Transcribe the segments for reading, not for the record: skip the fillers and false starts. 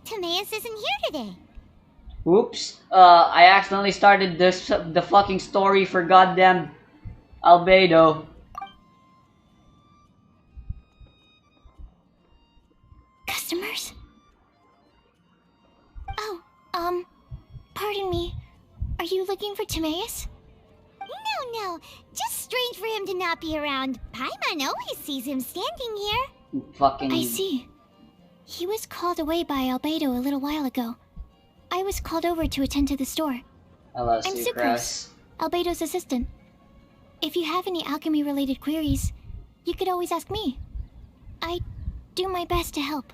Timaeus isn't here today. Oops. I accidentally started the fucking story for goddamn Albedo. Customers? Oh, pardon me. Are you looking for Timaeus? No. Just strange for him to not be around. Paimon always sees him standing here. Fucking. I see. He was called away by Albedo a little while ago. I was called over to attend to the store. Hello, I'm Sucrose. Sucrose, Albedo's assistant. If you have any alchemy-related queries, you could always ask me. I do my best to help.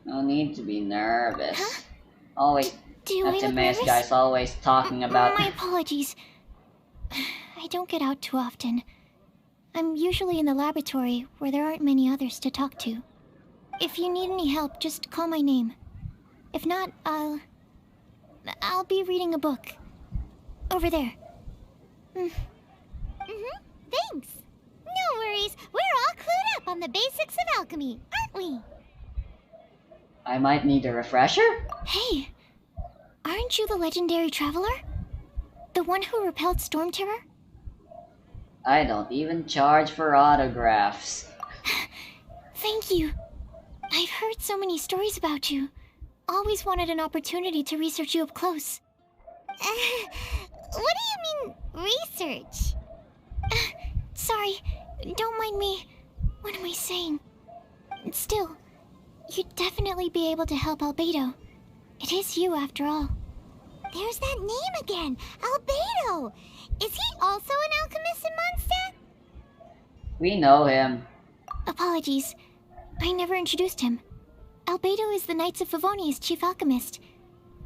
No need to be nervous. Huh? Always. Do That I look Timaeus nervous? guy's always talking about. My apologies. I don't get out too often. I'm usually in the laboratory where there aren't many others to talk to. If you need any help, just call my name. If not, I'll be reading a book. Over there. Thanks. No worries. We're all clued up on the basics of alchemy, aren't we? I might need a refresher? Hey, aren't you the legendary traveler? The one who repelled Storm Terror? I don't even charge for autographs. Thank you. I've heard so many stories about you. Always wanted an opportunity to research you up close. What do you mean, research? Sorry, don't mind me. What am I saying? Still, you'd definitely be able to help Albedo. It is you, after all. There's that name again, Albedo! Is he also an alchemist in Mondstadt? We know him. Apologies, I never introduced him. Albedo is the Knights of Favonia's chief alchemist.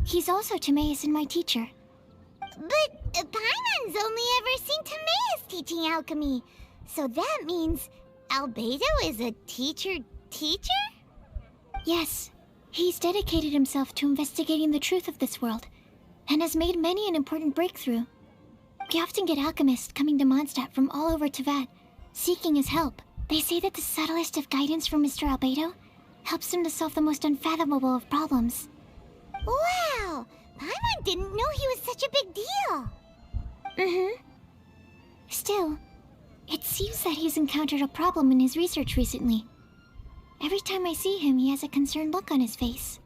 He's also Timaeus and my teacher. But Paimon's only ever seen Timaeus teaching alchemy. So that means Albedo is a teacher? Yes. He's dedicated himself to investigating the truth of this world, and has made many an important breakthrough. We often get alchemists coming to Mondstadt from all over Teyvat, seeking his help. They say that the subtlest of guidance from Mr. Albedo helps him to solve the most unfathomable of problems. Wow! Paimon didn't know he was such a big deal! Still, it seems that he's encountered a problem in his research recently. Every time I see him, he has a concerned look on his face.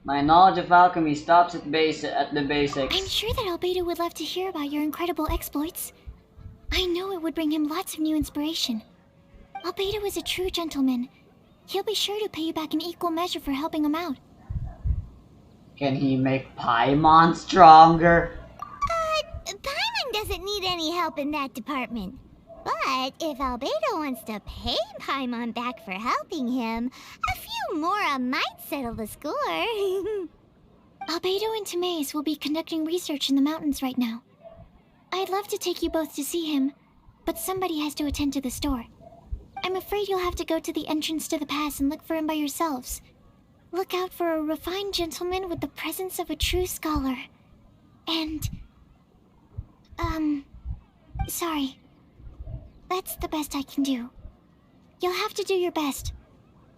My knowledge of alchemy stops at the basics. I'm sure that Albedo would love to hear about your incredible exploits. I know it would bring him lots of new inspiration. Albedo is a true gentleman. He'll be sure to pay you back in equal measure for helping him out. Can he make Paimon stronger? Paimon doesn't need any help in that department. But if Albedo wants to pay Paimon back for helping him, a few more might settle the score. Albedo and Timaeus will be conducting research in the mountains right now. I'd love to take you both to see him, but somebody has to attend to the store. I'm afraid you'll have to go to the entrance to the pass and look for him by yourselves. Look out for a refined gentleman with the presence of a true scholar. And... sorry. That's the best I can do. You'll have to do your best.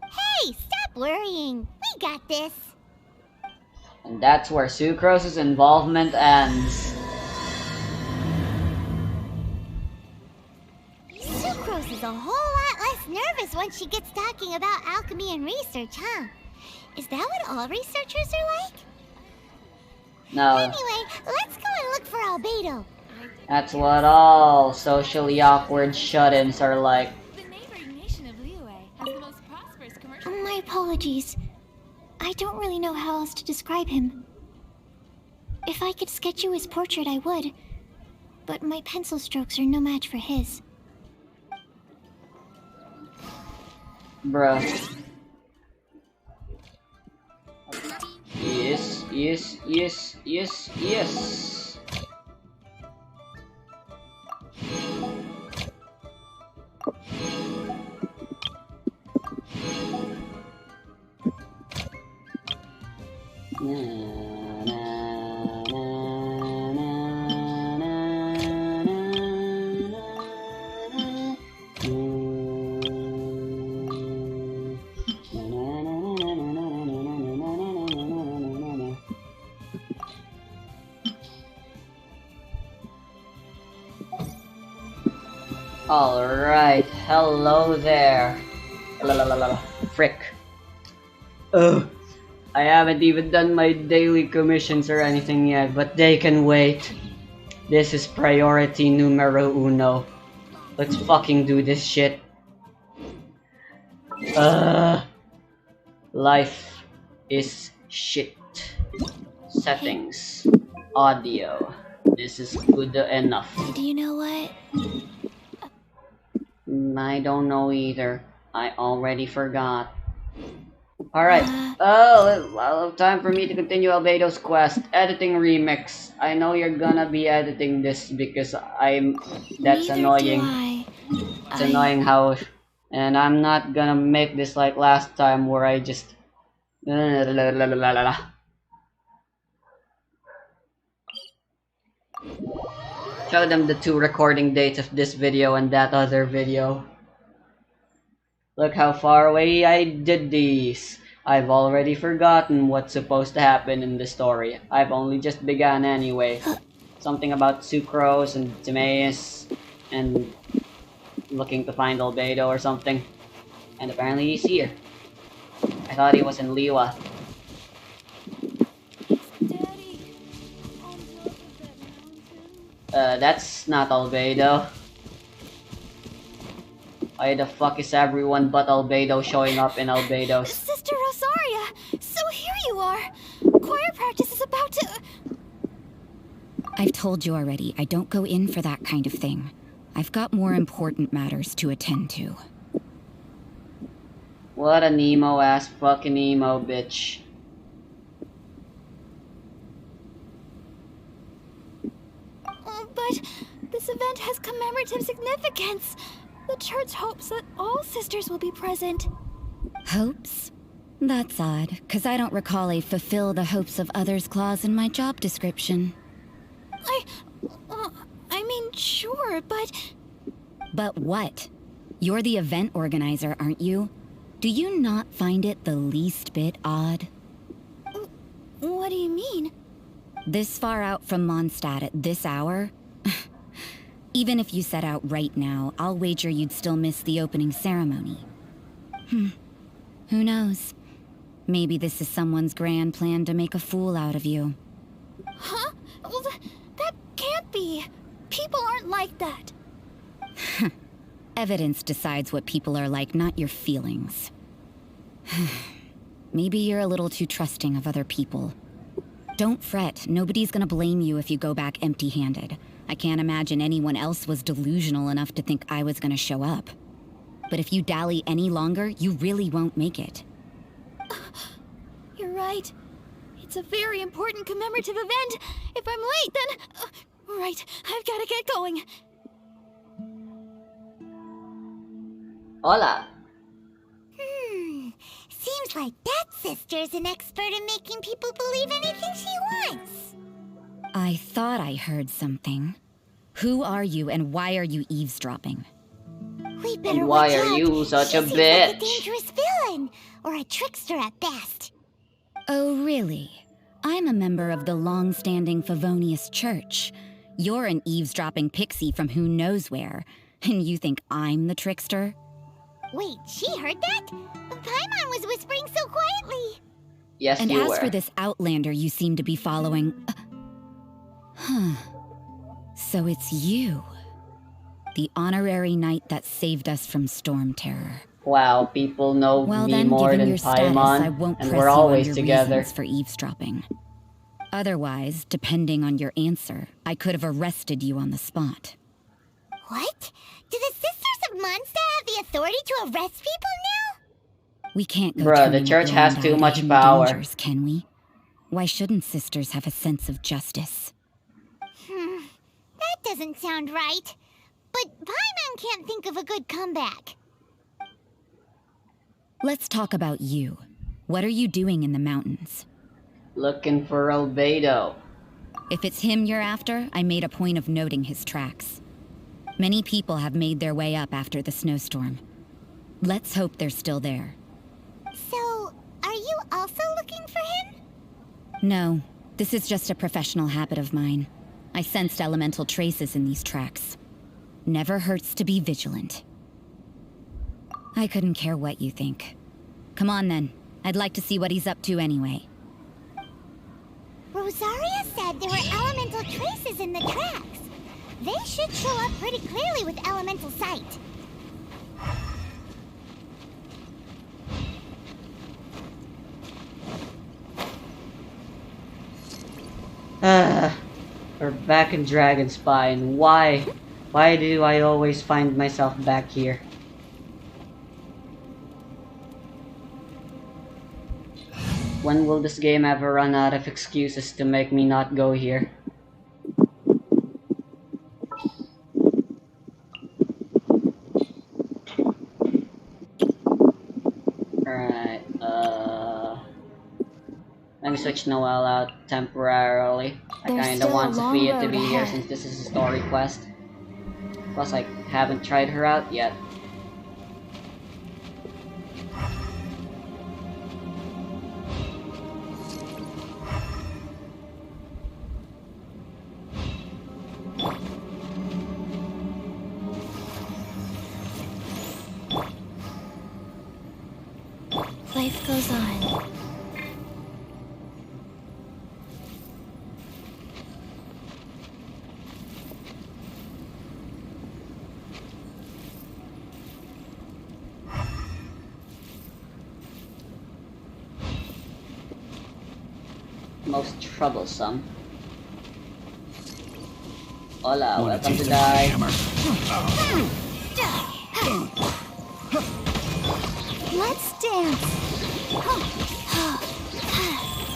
Hey, stop worrying. We got this. And that's where Sucrose's involvement ends. Sucrose is a whole lot less nervous once she gets talking about alchemy and research, huh? Is that what all researchers are like? No, Anyway, let's go and look for Albedo. that's what all socially awkward shut-ins are like. The neighboring nation of Liyue has the most prosperous commercial. My apologies. I don't really know how else to describe him. If I could sketch you his portrait, I would. But my pencil strokes are no match for his. Bruh. Yes. Alright, hello there. Lalalala. Frick. Ugh. I haven't even done my daily commissions or anything yet, but they can wait. This is priority numero uno. Let's fucking do this shit. Life is shit. Settings. Audio. This is good enough. Do you know what? I don't know either. I already forgot. Alright. Well, time for me to continue Albedo's quest. Editing remix. I know you're gonna be editing this because that's Neither annoying. do It's annoying how... And I'm not gonna make this like last time where I just... Show them the 2 recording dates of this video and that other video. Look how far away I did these. I've already forgotten what's supposed to happen in the story. I've only just begun anyway. Something about Sucrose and Timaeus and looking to find Albedo or something. And apparently he's here. I thought he was in Liwa. Daddy, on top of that mountain. That's not Albedo. Why the fuck is everyone but Albedo showing up in Albedo's? Sister Rosaria! So here you are! Choir practice is about to... I've told you already, I don't go in for that kind of thing. I've got more important matters to attend to. What an emo-ass fucking emo bitch. But this event has commemorative significance. The church hopes that all sisters will be present. Hopes? That's odd, 'cause I don't recall a fulfill the hopes of others clause in my job description. I mean, sure, but... But what? You're the event organizer, aren't you? Do you not find it the least bit odd? What do you mean? This far out from Mondstadt at this hour? Even if you set out right now, I'll wager you'd still miss the opening ceremony. Who knows? Maybe this is someone's grand plan to make a fool out of you. Huh? Well, that can't be. People aren't like that. Evidence decides what people are like, not your feelings. Maybe you're a little too trusting of other people. Don't fret, nobody's gonna blame you if you go back empty-handed. I can't imagine anyone else was delusional enough to think I was gonna show up. But if you dally any longer, you really won't make it. You're right. It's a very important commemorative event. If I'm late, then... right, I've gotta get going. Hola. Seems like that sister's an expert in making people believe anything she wants. I thought I heard something. Who are you and why are you eavesdropping? We better And why watch are out. you such She a seems like a bitch? dangerous villain, or a trickster at best. Oh, really? I'm a member of the long-standing Favonius Church. You're an eavesdropping pixie from who knows where, and you think I'm the trickster? Wait, she heard that? Paimon was whispering so quietly. Yes, And you as were. for this outlander you seem to be following... So it's you. The honorary knight that saved us from storm terror. Wow, people know Well me then, more given than your status, I Paimon, won't and press we're you on always your together. reasons for eavesdropping. Otherwise, depending on your answer, I could have arrested you on the spot. What? Do the Sisters of Mondstadt have the authority to arrest people now? We can't go Bruh, the turning a church has blind too eye to much hidden power. dangers, can we? Why shouldn't sisters have a sense of justice? That doesn't sound right. But Paimon can't think of a good comeback. Let's talk about you. What are you doing in the mountains? Looking for Albedo. If it's him you're after, I made a point of noting his tracks. Many people have made their way up after the snowstorm. Let's hope they're still there. So, are you also looking for him? No, this is just a professional habit of mine. I sensed elemental traces in these tracks. Never hurts to be vigilant. I couldn't care what you think. Come on then. I'd like to see what he's up to anyway. Rosaria said there were elemental traces in the tracks. They should show up pretty clearly with elemental sight. We're back in Dragonspine. Why? Why do I always find myself back here? When will this game ever run out of excuses to make me not go here? Alright, let me switch Noelle out temporarily. I There's kinda still want a long Sophia to road be here ahead. since this is a story quest. Plus, I haven't tried her out yet. Life goes on. Most troublesome. Hola, welcome to die. Let's dance.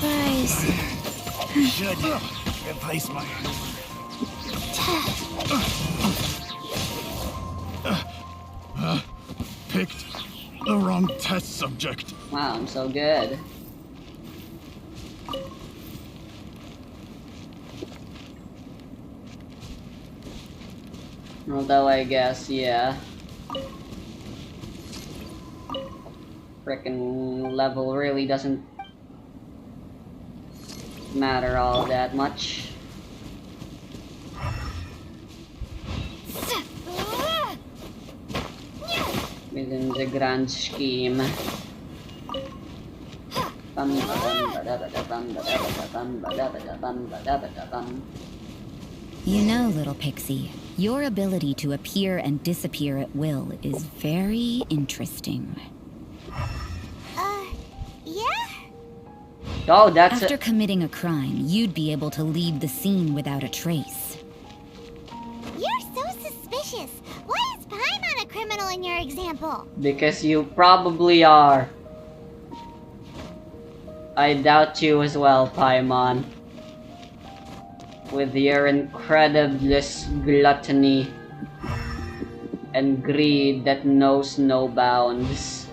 Rise. Should replace my picked the wrong test subject. Wow, I'm so good. Although I guess, yeah. Frickin' level really doesn't matter all that much. Within the grand scheme. You know, little pixie, your ability to appear and disappear at will is very interesting. Yeah? Oh, that's After it. committing a crime, you'd be able to leave the scene without a trace. You're so suspicious. Why is Paimon a criminal in your example? Because you probably are. I doubt you as well, Paimon. With your incrediblest gluttony and greed that knows no bounds.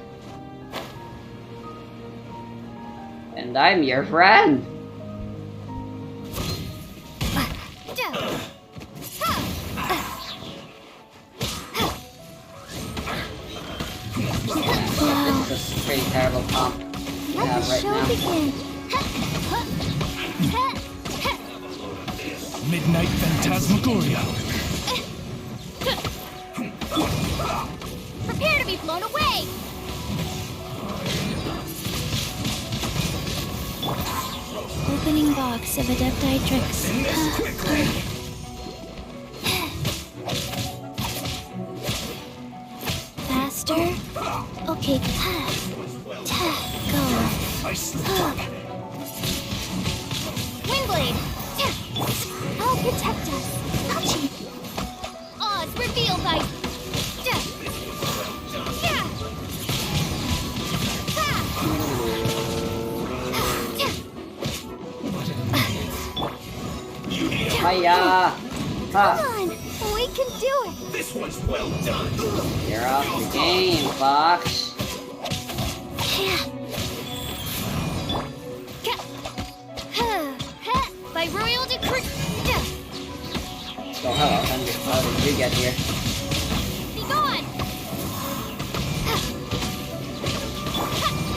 And I'm your friend. This is a pretty terrible comp you Let have the right show now. begin. Midnight Phantasmagoria. Prepare to be blown away! Opening box of Adepti tricks. Faster. Okay. Go. I slipped up. Windblade! I'll protect us. Ouchie. Oz revealed by... Hiya! Come Ha! on. We can do it. This one's well done. You're off the game, Fox. By royal decree... So how did you get here? Be gone!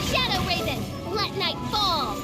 Shadow Raven, let night fall!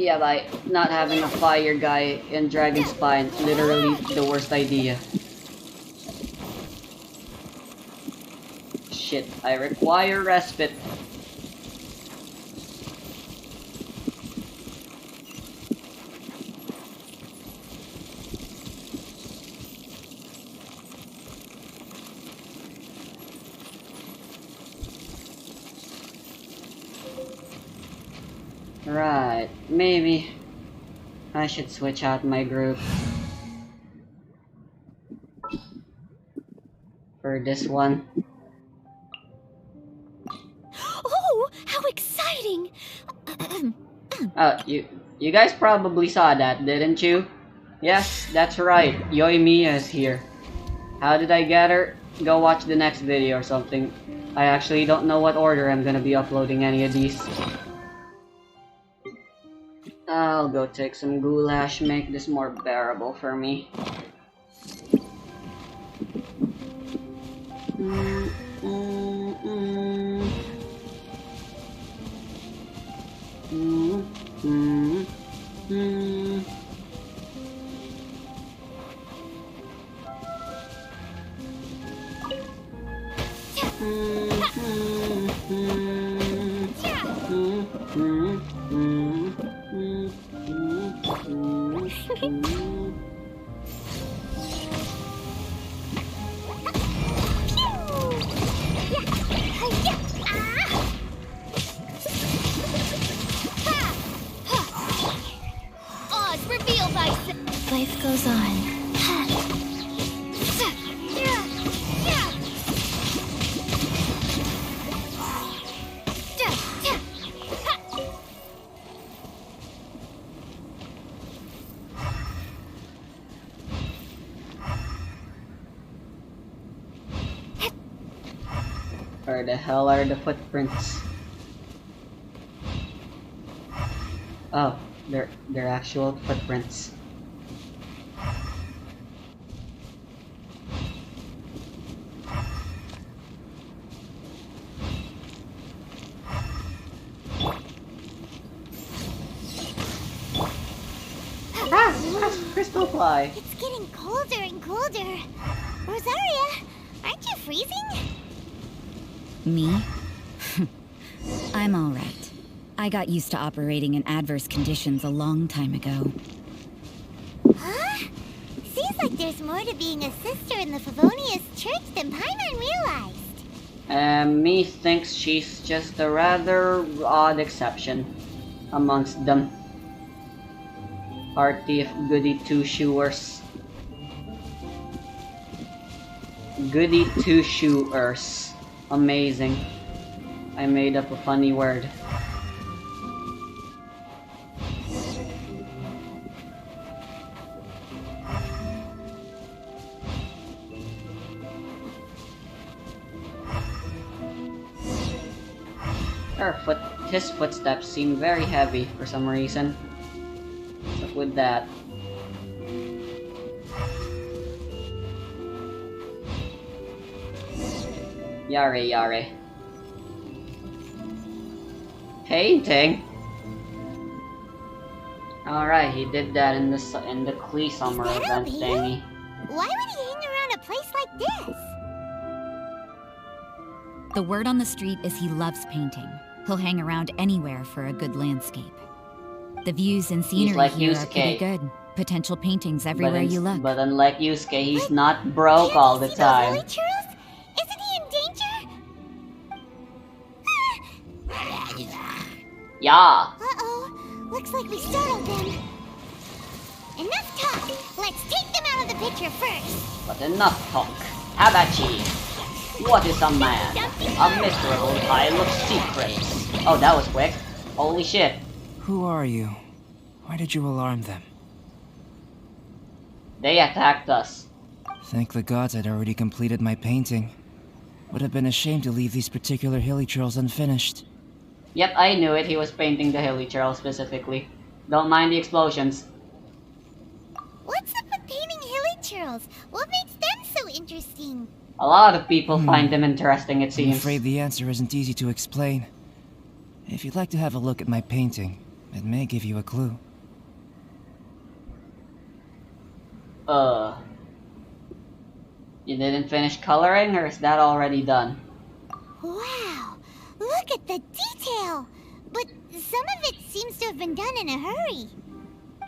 Yeah, by not having a fire guy in Dragon Spine, literally the worst idea. Shit, I require respite. Right, maybe I should switch out my group for this one. Oh, how exciting! Oh, you guys probably saw that, didn't you? Yes, that's right. Yoimiya is here. How did I get her? Go watch the next video or something. I actually don't know what order I'm gonna be uploading any of these. I'll go take some goulash, make this more bearable for me. Odds revealed by life goes on. Where the hell are the footprints? Oh, they're actual footprints. Crystal fly. It's getting colder and colder. Rosaria, aren't you freezing? Me? I'm alright. I got used to operating in adverse conditions a long time ago. Huh? Seems like there's more to being a sister in the Favonius Church than Paimon realized. Me thinks she's just a rather odd exception amongst them. Party of goody two-shoers. Goody two-shoers. Amazing. I made up a funny word. His footsteps seem very heavy for some reason. What's up with that? Yare yare. Painting? Alright, he did that in the Klee summer Is that event a thingy. Why would he hang around a place like this? The word on the street is he loves painting. He'll hang around anywhere for a good landscape. The views and scenery like here are Yusuke. pretty good. Potential paintings everywhere you look. But unlike Yusuke, he's not broke all the Can't you see those time. Holy Churls? Isn't he in danger? Yeah. Uh-oh. Looks like we startled them. Enough talk. Let's take them out of the picture first. But enough talk. Habachi. What is a man? A miserable pile of secrets. Oh, that was quick. Holy shit. Who are you? Why did you alarm them? They attacked us. Thank the gods I'd already completed my painting. Would have been a shame to leave these particular hilly trails unfinished. Yep, I knew it. He was painting the hilly trail specifically. Don't mind the explosions. What's up with painting hilly churls? What makes them so interesting? A lot of people find them interesting, it I'm seems. afraid the answer isn't easy to explain. If you'd like to have a look at my painting, It may give you a clue. You didn't finish coloring, or is that already done? Wow, look at the detail! But some of it seems to have been done in a hurry.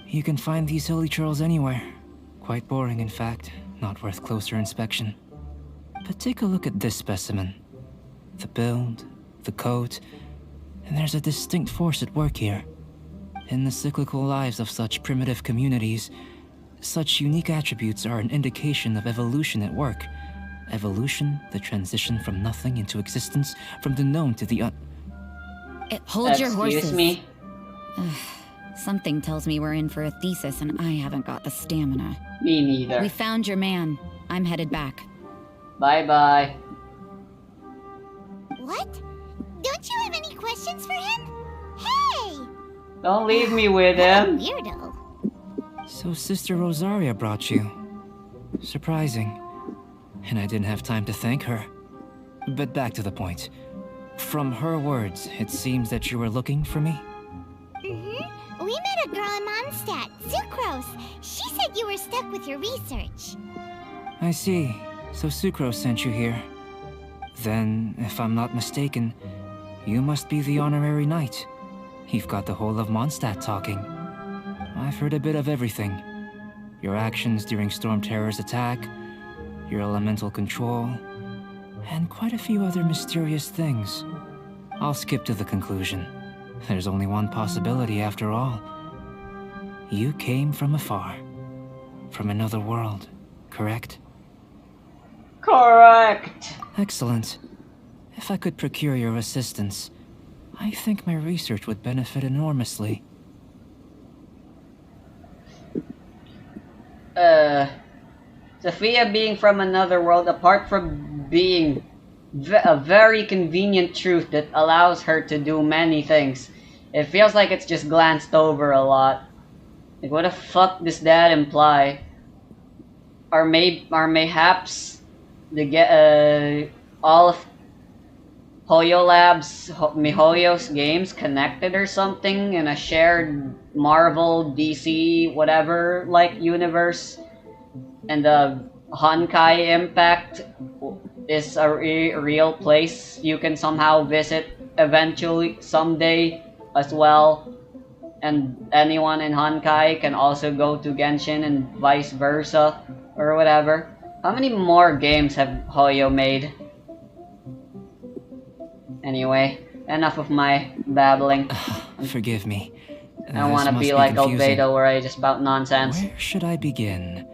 You can find these hilly churls anywhere. Quite boring, in fact. Not worth closer inspection. But take a look at this specimen. The build, the coat, and there's a distinct force at work here. In the cyclical lives of such primitive communities, such unique attributes are an indication of evolution at work. Evolution, the transition from nothing into existence, from the known to the Hold your horses. Excuse me? Something tells me we're in for a thesis and I haven't got the stamina. Me neither. We found your man. I'm headed back. Bye-bye. What? Don't you have any questions for him? Hey! Don't leave me with What a him. weirdo. So Sister Rosaria brought you. Surprising. And I didn't have time to thank her. But back to the point. From her words, it seems that you were looking for me? We met a girl in Mondstadt, Sucrose. She said you were stuck with your research. I see. So Sucrose sent you here. Then, if I'm not mistaken, you must be the honorary knight. You've got the whole of Mondstadt talking. I've heard a bit of everything. Your actions during Storm Terror's attack, your elemental control, and quite a few other mysterious things. I'll skip to the conclusion. There's only one possibility after all. You came from afar. From another world, correct? Correct. Excellent. If I could procure your assistance, I think my research would benefit enormously. Sophia being from another world, apart from being a very convenient truth that allows her to do many things, it feels like it's just glanced over a lot. Like, what the fuck does that imply? Are mayhaps all of Hoyo Labs, MiHoYo's games connected or something in a shared Marvel, DC, whatever, like, universe? And the Honkai Impact is a real place you can somehow visit eventually, someday as well. And anyone in Honkai can also go to Genshin and vice versa, or whatever. How many more games have Hoyo made? Anyway, enough of my babbling. Forgive me. I don't want to be like Albedo where I just spout nonsense. Where should I begin?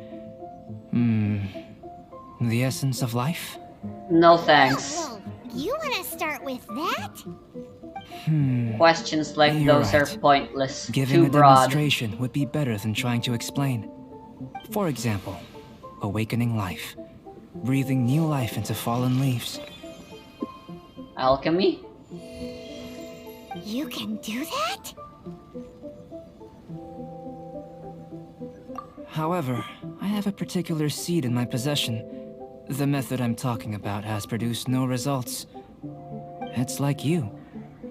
The essence of life? No thanks. Whoa, you want to start with that? Questions like You're those right. are pointless. Giving Too a broad. demonstration would be better than trying to explain. For example, awakening life. Breathing new life into fallen leaves. Alchemy? You can do that? However, I have a particular seed in my possession. The method I'm talking about has produced no results. It's like you,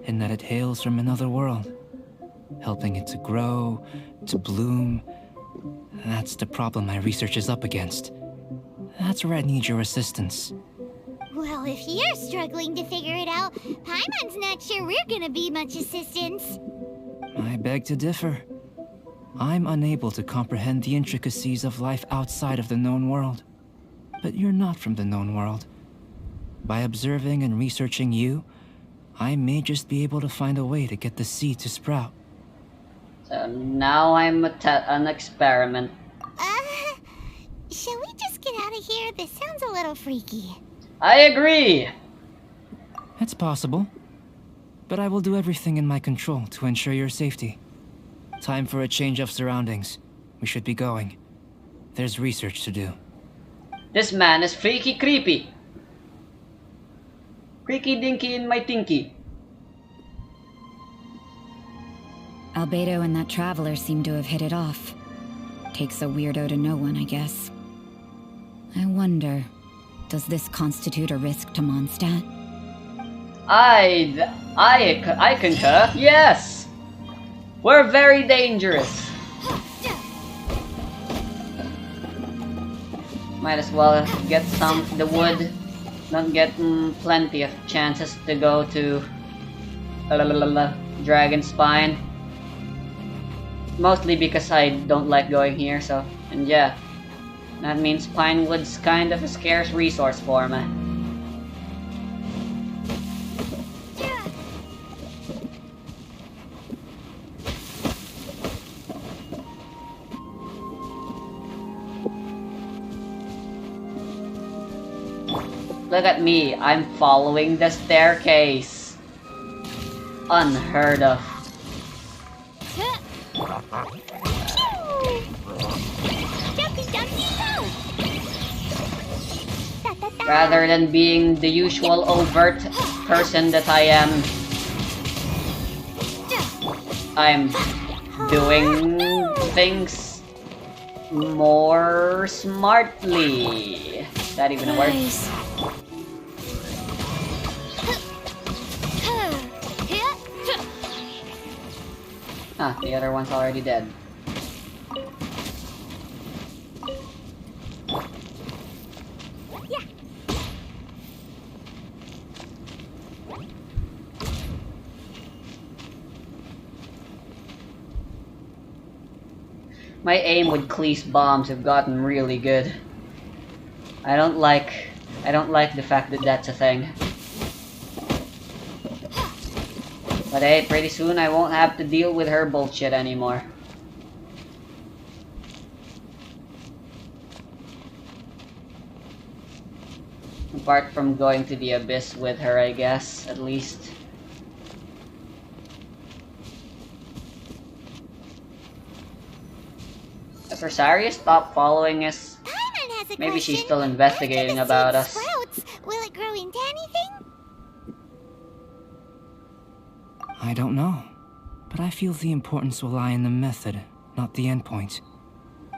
in that it hails from another world. Helping it to grow, to bloom. That's the problem my research is up against. That's where I need your assistance. Well, if you're struggling to figure it out, Paimon's not sure we're gonna be much assistance. I beg to differ. I'm unable to comprehend the intricacies of life outside of the known world. But you're not from the known world. By observing and researching you, I may just be able to find a way to get the seed to sprout. So now I'm an experiment. Shall we just get out of here? This sounds a little freaky. I agree! It's possible. But I will do everything in my control to ensure your safety. Time for a change of surroundings. We should be going. There's research to do. This man is freaky creepy. Creaky dinky in my tinky. Albedo and that traveler seem to have hit it off. Takes a weirdo to know one, I guess. I wonder, does this constitute a risk to Mondstadt? I concur, yes! We're very dangerous. Might as well get some of the wood. Not get plenty of chances to go to Dragon Spine. Mostly because I don't like going here, so, and yeah. That means Pinewood's kind of a scarce resource for me. Look at me, I'm following the staircase. Unheard of. Rather than being the usual overt person that I am, I'm doing things more smartly. Is that even a word? Ah, the other one's already dead. My aim with Cleese bombs have gotten really good. I don't like the fact that that's a thing. But hey, pretty soon I won't have to deal with her bullshit anymore. Apart from going to the abyss with her, I guess, at least. Has Rosaria stopped following us? Maybe she's still investigating about us. Will it grow into anything? I don't know, but I feel the importance will lie in the method, not the endpoint.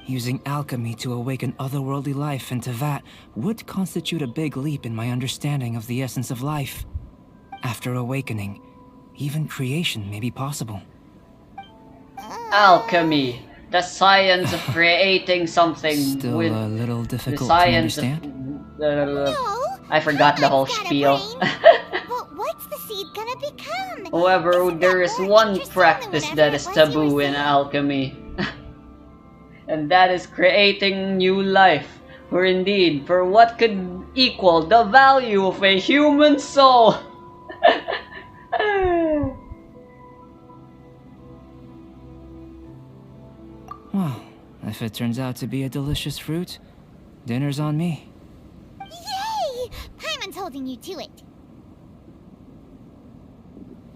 Using alchemy to awaken otherworldly life into that would constitute a big leap in my understanding of the essence of life. After awakening, even creation may be possible. Alchemy, the science of creating something Still with a little the difficult to science understand. of... No, I forgot the whole I've got a spiel. brain. But what's the seed gonna become? However, Isn't there that is more one interesting practice than that whatever is it was you taboo were in saying? alchemy. And that is creating new life. Or indeed, for what could equal the value of a human soul. Well, if it turns out to be a delicious fruit, dinner's on me. Yay! Paimon's holding you to it.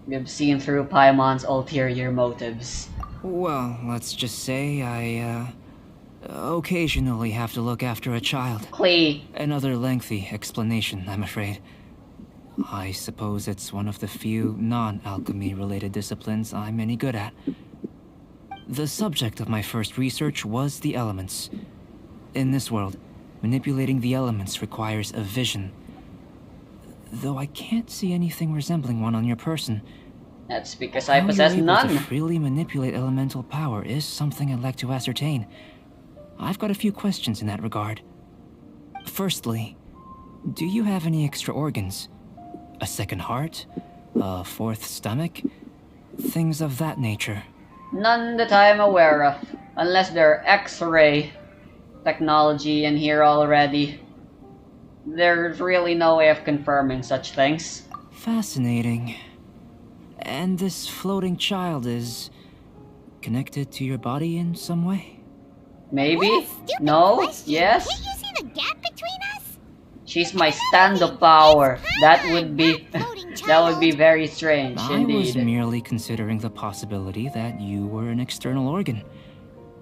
We've seen through Paimon's ulterior motives. Well, let's just say I, occasionally have to look after a child. Clee. Another lengthy explanation, I'm afraid. I suppose it's one of the few non-alchemy related disciplines I'm any good at. The subject of my first research was the elements. In this world, manipulating the elements requires a vision. Though I can't see anything resembling one on your person. That's because I How possess you're able to none. freely manipulate elemental power is something I'd like to ascertain. I've got a few questions in that regard. Firstly, do you have any extra organs? A second heart? A fourth stomach? Things of that nature. None that I'm aware of. Unless there are X-ray technology in here already. There's really no way of confirming such things. Fascinating. And this floating child is connected to your body in some way? Maybe? What a stupid No? question. Yes? Can't you see the gap between us? She's my stand-up power. That would be... that would be very strange, I was indeed. merely considering the possibility that you were an external organ.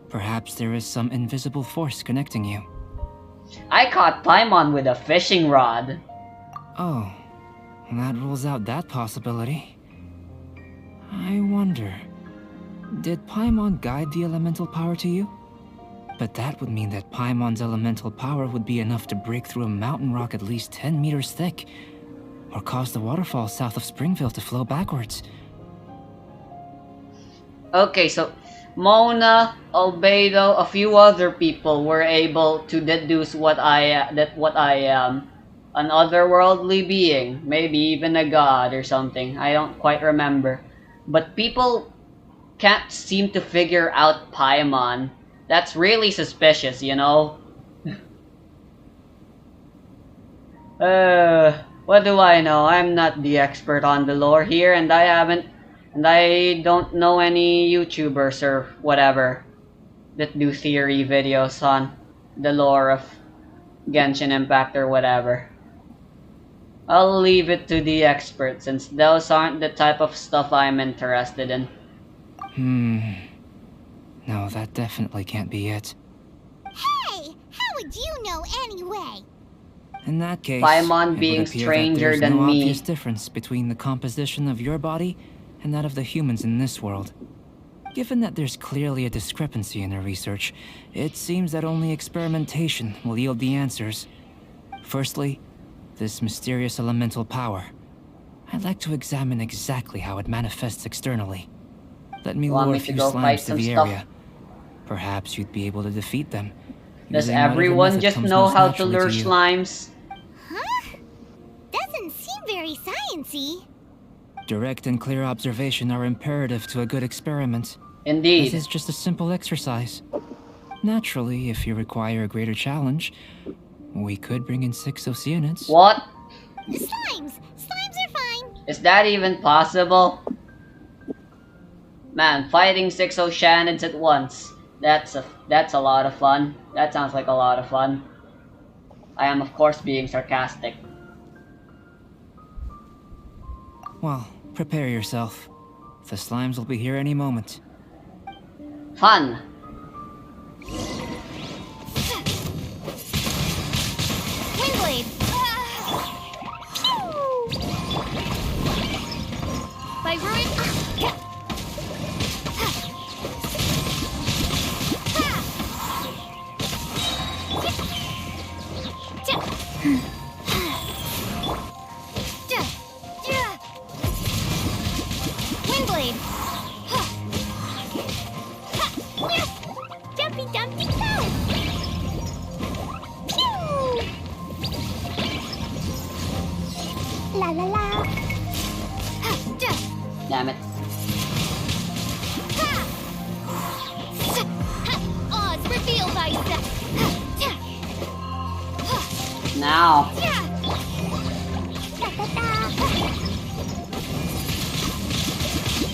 Perhaps there is some invisible force connecting you. I caught Paimon with a fishing rod. Oh, that rules out that possibility. I wonder, did Paimon guide the elemental power to you? But that would mean that Paimon's elemental power would be enough to break through a mountain rock at least 10 meters thick, or cause the waterfall south of Springville to flow backwards. Okay, so Mona, Albedo, a few other people were able to deduce what I am, an otherworldly being, maybe even a god or something. I don't quite remember. But people can't seem to figure out Paimon. That's really suspicious, you know? What do I know? I'm not the expert on the lore here, and I don't know any YouTubers or whatever that do theory videos on the lore of Genshin Impact or whatever. I'll leave it to the experts, since those aren't the type of stuff I'm interested in. No, that definitely can't be it. Hey, how would you know anyway? In that case, Paimon it being would appear stranger that there's than no me. obvious difference between the composition of your body and that of the humans in this world. Given that there's clearly a discrepancy in the research, it seems that only experimentation will yield the answers. Firstly, this mysterious elemental power. I'd like to examine exactly how it manifests externally. Let me Want lure me a to few go fight slimes to some the stuff? area. Perhaps you'd be able to defeat them. Does using whatever everyone method just comes know most how to naturally lure you. slimes? Huh? Doesn't seem very sciencey. Direct and clear observation are imperative to a good experiment. Indeed. This is just a simple exercise. Naturally, if you require a greater challenge, we could bring in 6 Oceanids. What? Slimes! Slimes are fine. Is that even possible? Man, fighting 6 Oceanids at once. That's a lot of fun. That sounds like a lot of fun. I am of course being sarcastic. Well, prepare yourself. The slimes will be here any moment. Fun! Windblade! By ruin. Windblade! Jumpy Dumpty Go! Pew! La la la. Damn it. Oz revealed by Now. Da da da.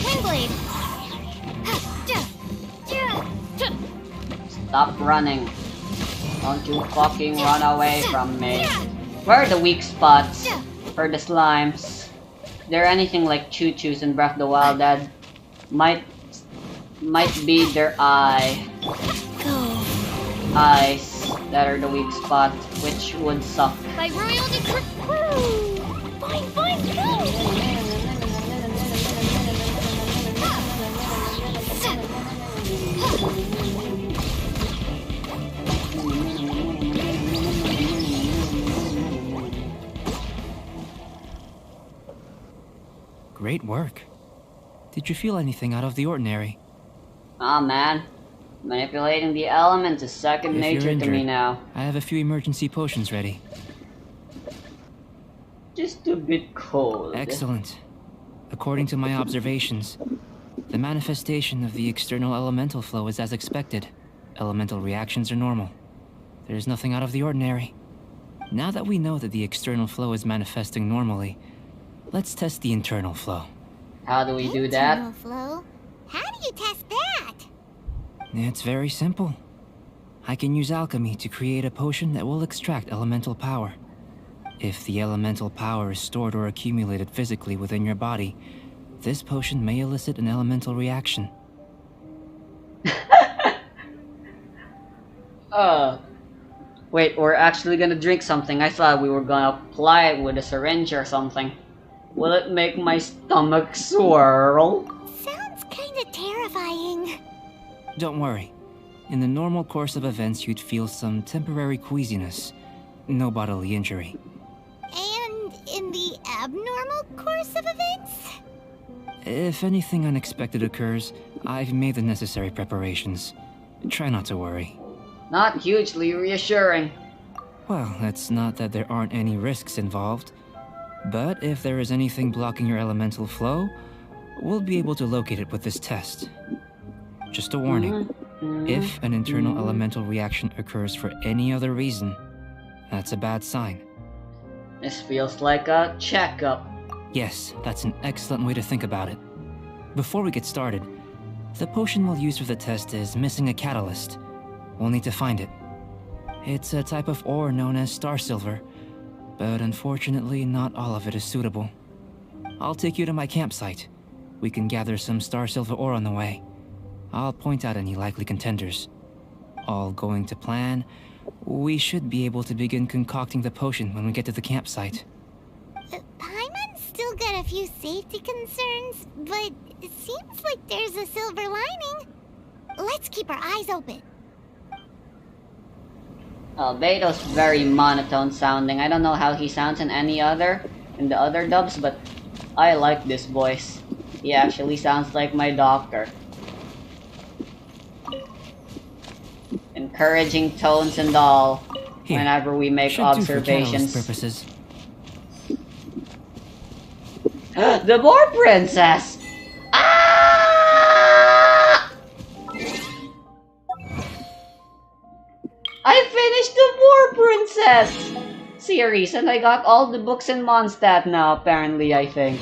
Windblade! Stop running. Don't you fucking run away from me. Where are the weak spots for the slimes? Is there anything like choo-choos in Breath of the Wild that might be their eyes that are the weak spot, which would suck. By royal decree. Fine, fine, go! Great work. Did you feel anything out of the ordinary? Aw, man. Manipulating the elements is second If nature you're to me injured, now. I have a few emergency potions ready. Just a bit cold. Excellent. According to my observations, the manifestation of the external elemental flow is as expected. Elemental reactions are normal. There's nothing out of the ordinary. Now that we know that the external flow is manifesting normally, let's test the internal flow. How do we do that? Internal flow? How do you test that? It's very simple. I can use alchemy to create a potion that will extract elemental power. If the elemental power is stored or accumulated physically within your body, this potion may elicit an elemental reaction. Wait, we're actually gonna drink something. I thought we were gonna apply it with a syringe or something. Will it make my stomach swirl? Sounds kinda terrifying. Don't worry. In the normal course of events, you'd feel some temporary queasiness. No bodily injury. And in the abnormal course of events? If anything unexpected occurs, I've made the necessary preparations. Try not to worry. Not hugely reassuring. Well, it's not that there aren't any risks involved. But if there is anything blocking your elemental flow, we'll be able to locate it with this test. Just a warning. If an internal elemental reaction occurs for any other reason, that's a bad sign. This feels like a checkup. Yes, that's an excellent way to think about it. Before we get started, the potion we'll use for the test is missing a catalyst. We'll need to find it. It's a type of ore known as star silver, but unfortunately not all of it is suitable. I'll take you to my campsite. We can gather some star silver ore on the way. I'll point out any likely contenders. All going to plan, we should be able to begin concocting the potion when we get to the campsite. Paimon's still got a few safety concerns, but it seems like there's a silver lining. Let's keep our eyes open. Beto's very monotone sounding. I don't know how he sounds in the other dubs, but I like this voice. He actually sounds like my doctor. Encouraging tones and all. Here, whenever we make should do for observations. catalyst purposes. The Boar Princess! Ah! I finished the Boar Princess series and I got all the books in Mondstadt now, apparently, I think.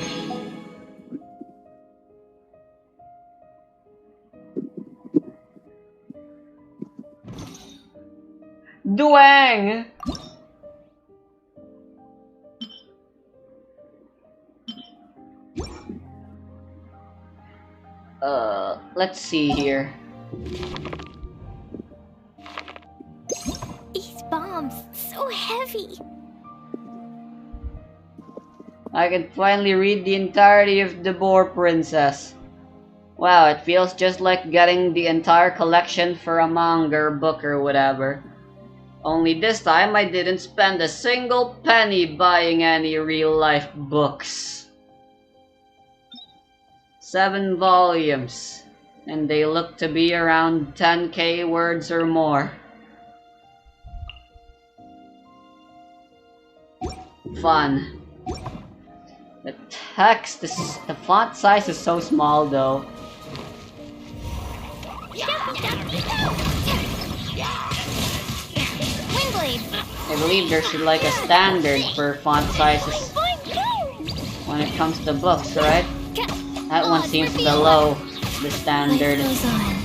Duang! Let's see here. These bombs, so heavy. I can finally read the entirety of the Boar Princess. Wow, it feels just like getting the entire collection for a manga or book or whatever. Only this time I didn't spend a single penny buying any real-life books. 7 volumes, and they look to be around 10k words or more. Fun. The font size is so small though. I believe there's like a standard for font sizes when it comes to books, right? That one seems below the standard. Life goes on.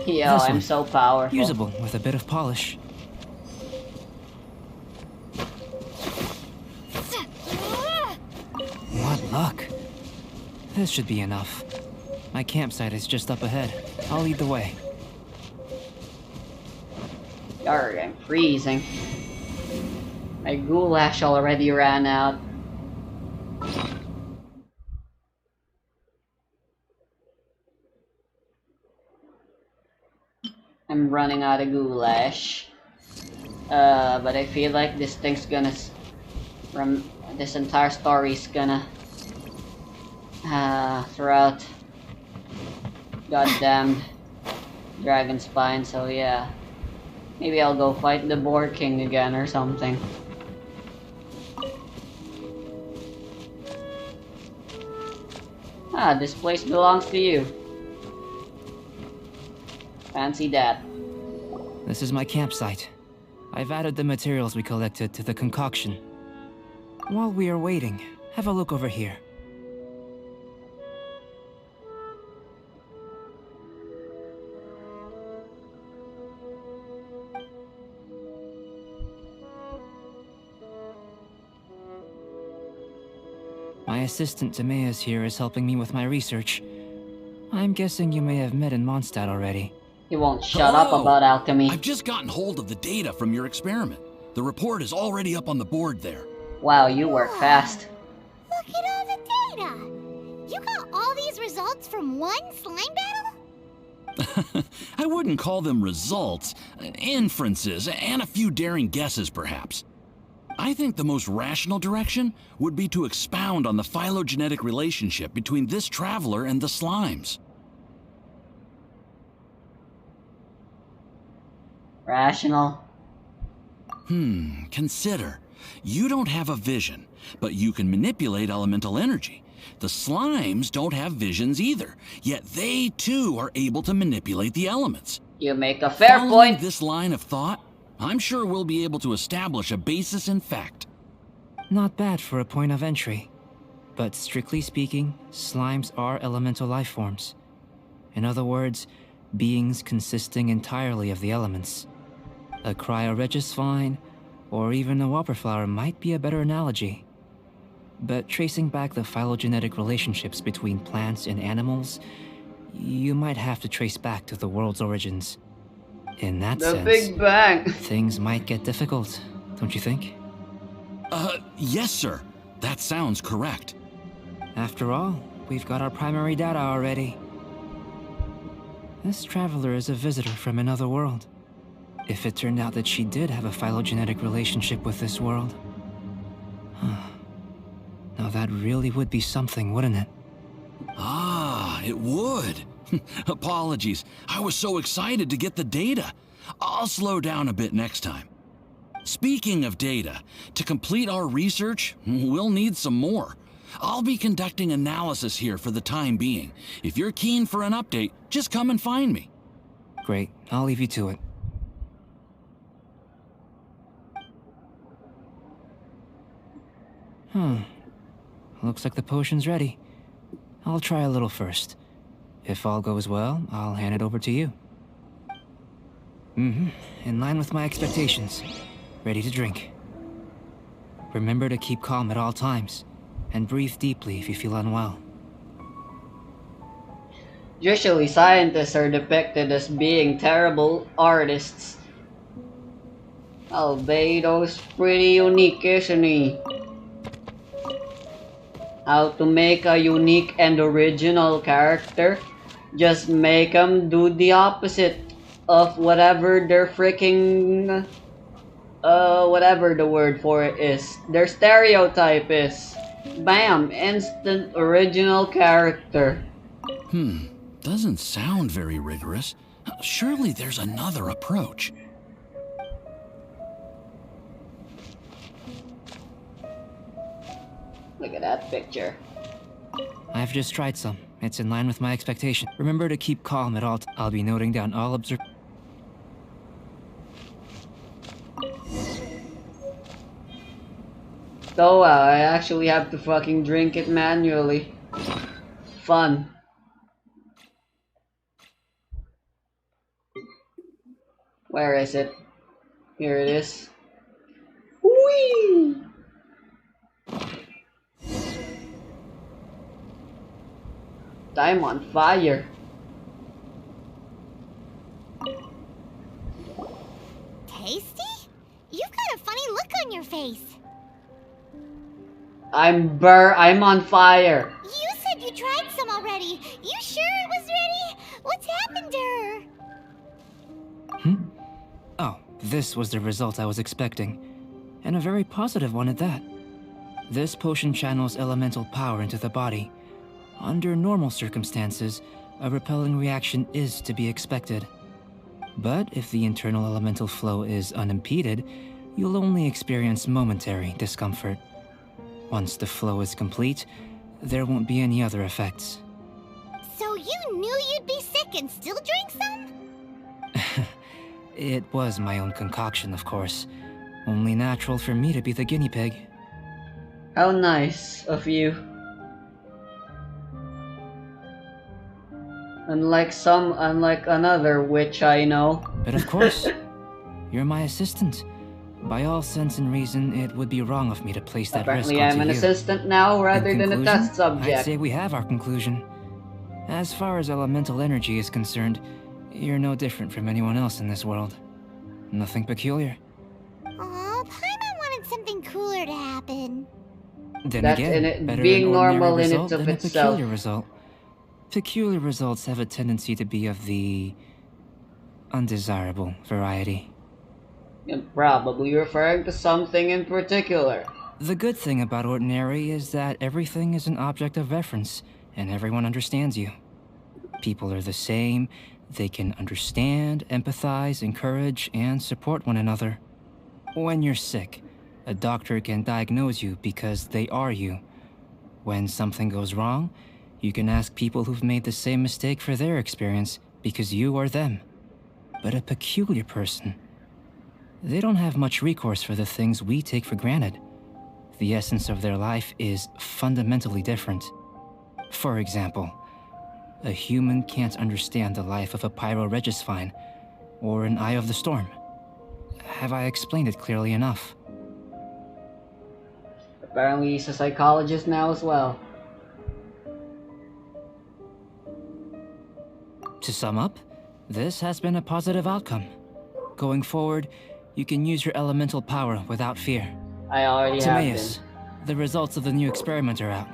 Yo, This I'm one. so powerful. Usable with a bit of polish. What luck. This should be enough. My campsite is just up ahead. I'll lead the way. Yarg, I'm freezing. My goulash already ran out. I'm running out of goulash. But I feel like this thing's gonna... this entire story's gonna... throw out... goddamned dragon spine, so yeah. Maybe I'll go fight the Boar King again or something. Ah, this place belongs to you. Fancy that. This is my campsite. I've added the materials we collected to the concoction. While we are waiting, have a look over here. My assistant Timaeus here is helping me with my research. I'm guessing you may have met in Mondstadt already. He won't shut up about alchemy. I've just gotten hold of the data from your experiment. The report is already up on the board there. Wow, you work fast. Look at all the data. You got all these results from one slime battle? I wouldn't call them results, inferences, and a few daring guesses, perhaps. I think the most rational direction would be to expound on the phylogenetic relationship between this traveler and the slimes. Rational. Consider. You don't have a vision, but you can manipulate elemental energy. The slimes don't have visions either, yet they too are able to manipulate the elements. You make a fair Following point. this line of thought, I'm sure we'll be able to establish a basis in fact. Not bad for a point of entry. But strictly speaking, slimes are elemental life forms. In other words, beings consisting entirely of the elements. A cryoregisvine, or even a wildflower might be a better analogy. But tracing back the phylogenetic relationships between plants and animals, you might have to trace back to the world's origins. In that The sense, Big Bang. things might get difficult, don't you think? Yes, sir. That sounds correct. After all, we've got our primary data already. This traveler is a visitor from another world. If it turned out that she did have a phylogenetic relationship with this world... Now that really would be something, wouldn't it? Ah, it would. Apologies. I was so excited to get the data. I'll slow down a bit next time. Speaking of data, to complete our research, we'll need some more. I'll be conducting analysis here for the time being. If you're keen for an update, just come and find me. Great, I'll leave you to it. Looks like the potion's ready. I'll try a little first. If all goes well, I'll hand it over to you. In line with my expectations. Ready to drink. Remember to keep calm at all times, and breathe deeply if you feel unwell. Usually scientists are depicted as being terrible artists. Albedo's pretty unique, isn't he? How to make a unique and original character? Just make them do the opposite of whatever their freaking... whatever the word for it is. Their stereotype is. Bam! Instant original character. Doesn't sound very rigorous. Surely there's another approach. Look at that picture. I've just tried some. It's in line with my expectation. Remember to keep calm at all times. I'll be noting down all So I actually have to fucking drink it manually. Fun. Where is it? Here it is. Whee! I'm on fire. Tasty? You've got a funny look on your face. I'm on fire. You said you tried some already. You sure it was ready? What's happened to her? Oh, this was the result I was expecting. And a very positive one at that. This potion channels elemental power into the body. Under normal circumstances, a repelling reaction is to be expected. But if the internal elemental flow is unimpeded, you'll only experience momentary discomfort. Once the flow is complete, there won't be any other effects. So you knew you'd be sick and still drank some? It was my own concoction, of course. Only natural for me to be the guinea pig. How nice of you. Unlike another witch I know. But of course, you're my assistant. By all sense and reason, it would be wrong of me to place that risk Apparently onto I'm an you. assistant now rather In than a conclusion, test subject. I'd say we have our conclusion. As far as elemental energy is concerned, you're no different from anyone else in this world. Nothing peculiar. Aw, Paimon wanted something cooler to happen. Then That's again, in it better being an ordinary normal in result it of than itself. a peculiar result. Peculiar results have a tendency to be of the undesirable variety. You're probably referring to something in particular. The good thing about ordinary is that everything is an object of reference, and everyone understands you. People are the same. They can understand, empathize, encourage, and support one another. When you're sick, a doctor can diagnose you because they are you. When something goes wrong, you can ask people who've made the same mistake for their experience because you are them. But a peculiar person, they don't have much recourse for the things we take for granted. The essence of their life is fundamentally different. For example, a human can't understand the life of a pyro-regisvine or an Eye of the Storm. Have I explained it clearly enough? Apparently he's a psychologist now as well. To sum up, this has been a positive outcome. Going forward, you can use your elemental power without fear. I already have been. Timaeus, the results of the new experiment are out.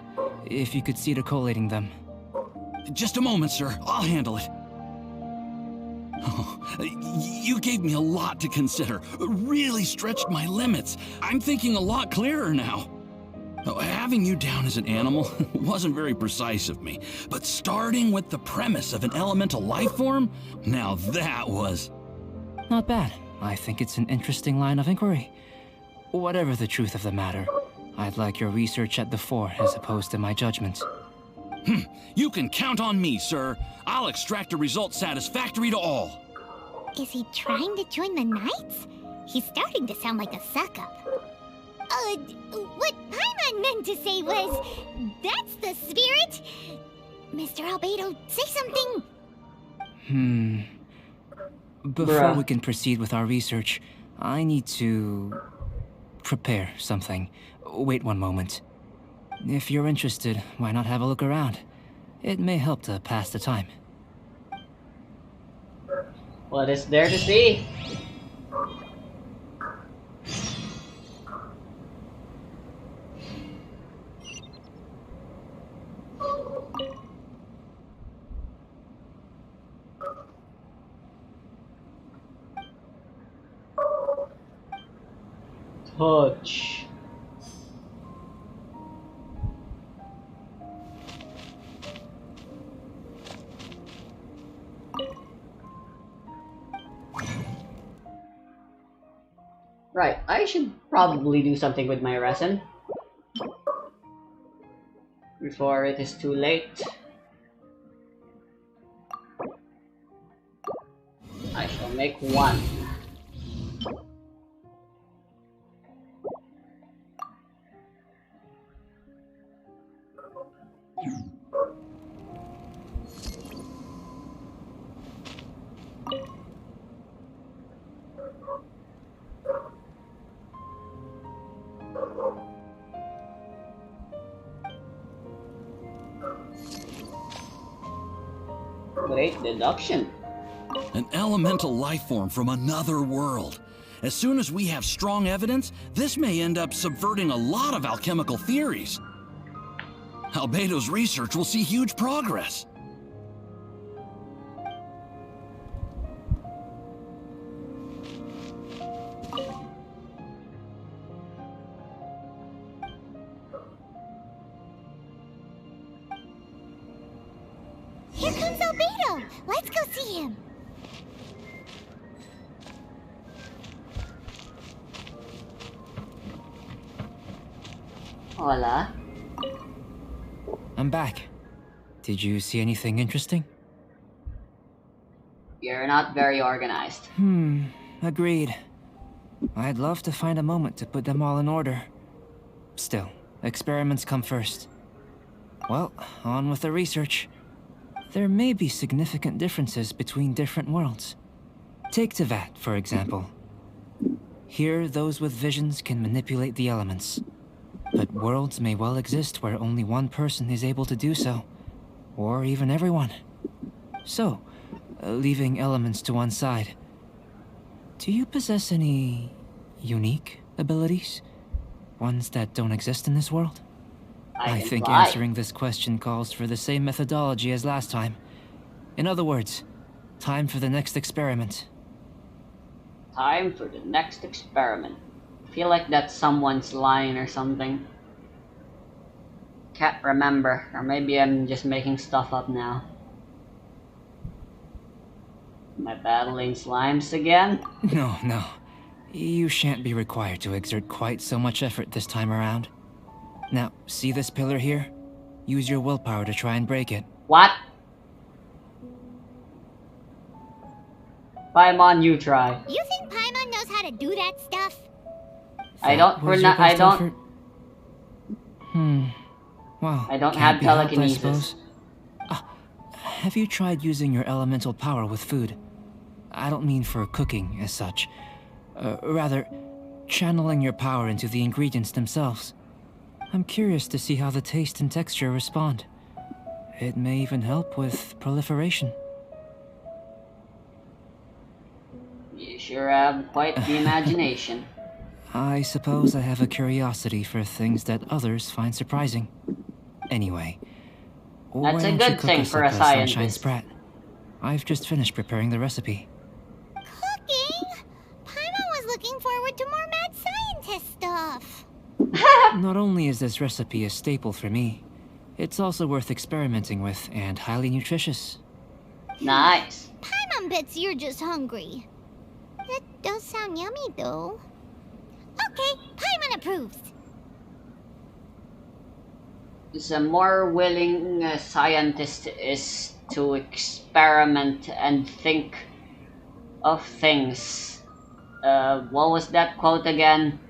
If you could see to collating them. Just a moment, sir. I'll handle it. Oh, you gave me a lot to consider. Really stretched my limits. I'm thinking a lot clearer now. Oh, having you down as an animal wasn't very precise of me, but starting with the premise of an elemental life form, now that was... Not bad. I think it's an interesting line of inquiry. Whatever the truth of the matter, I'd like your research at the fore as opposed to my judgment. You can count on me, sir. I'll extract a result satisfactory to all. Is he trying to join the Knights? He's starting to sound like a suck-up. What Paimon meant to say was, that's the spirit. Mr. Albedo, say something. Before we can proceed with our research, I need to prepare something. Wait one moment. If you're interested, why not have a look around? It may help to pass the time. What is there to see? Touch. Right, I should probably do something with my resin before it is too late. I shall make one. Great deduction. An elemental life form from another world. As soon as we have strong evidence, this may end up subverting a lot of alchemical theories. Albedo's research will see huge progress. Here comes Albedo. Let's go see him. Hola. I'm back. Did you see anything interesting? You're not very organized. Agreed. I'd love to find a moment to put them all in order. Still, experiments come first. Well, on with the research. There may be significant differences between different worlds. Take Tevat, for example. Here, those with visions can manipulate the elements. But worlds may well exist where only one person is able to do so. Or even everyone. So, leaving elements to one side, do you possess any unique abilities? Ones that don't exist in this world? I didn't think lie. answering this question calls for the same methodology as last time. In other words, time for the next experiment. Time for the next experiment. I feel like that's someone's line or something. Can't remember, or maybe I'm just making stuff up now. Am I battling slimes again? No, no. You shan't be required to exert quite so much effort this time around. Now, see this pillar here? Use your willpower to try and break it. What? Paimon, you try. You think Paimon knows how to do that stuff? I That don't. was your I best don't. effort? Well, I don't can't have be helped, I telekinesis. suppose. Have you tried using your elemental power with food? I don't mean for cooking as such. Rather, channeling your power into the ingredients themselves. I'm curious to see how the taste and texture respond. It may even help with proliferation. You sure have quite the imagination. I suppose I have a curiosity for things that others find surprising. Anyway, why That's a don't you good cook thing us for up a Sunshine scientist. Sprat? I've just finished preparing the recipe. Cooking? Paimon was looking forward to more mad scientist stuff. Not only is this recipe a staple for me, it's also worth experimenting with and highly nutritious. Nice. Paimon bets you're just hungry. That does sound yummy, though. Okay, Paimon approves. The more willing a scientist is to experiment and think of things. What was that quote again?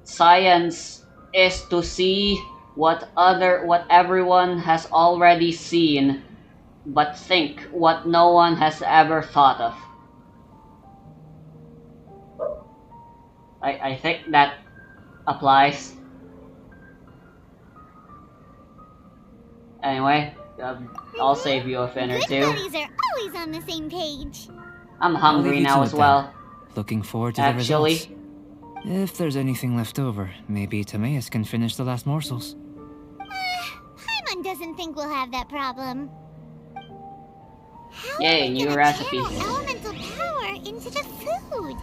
Science is to see what everyone has already seen, but think what no one has ever thought of. I think that applies. Anyway, I'll save you a fin or Good two. buddies are always on the same page. I'm I'll hungry leave you now to as it well. then. Looking forward to Actually. the results. If there's anything left over, maybe Timaeus can finish the last morsels. Paimon doesn't think we'll have that problem. How Yay, are we new gonna recipe. channel elemental power into the food?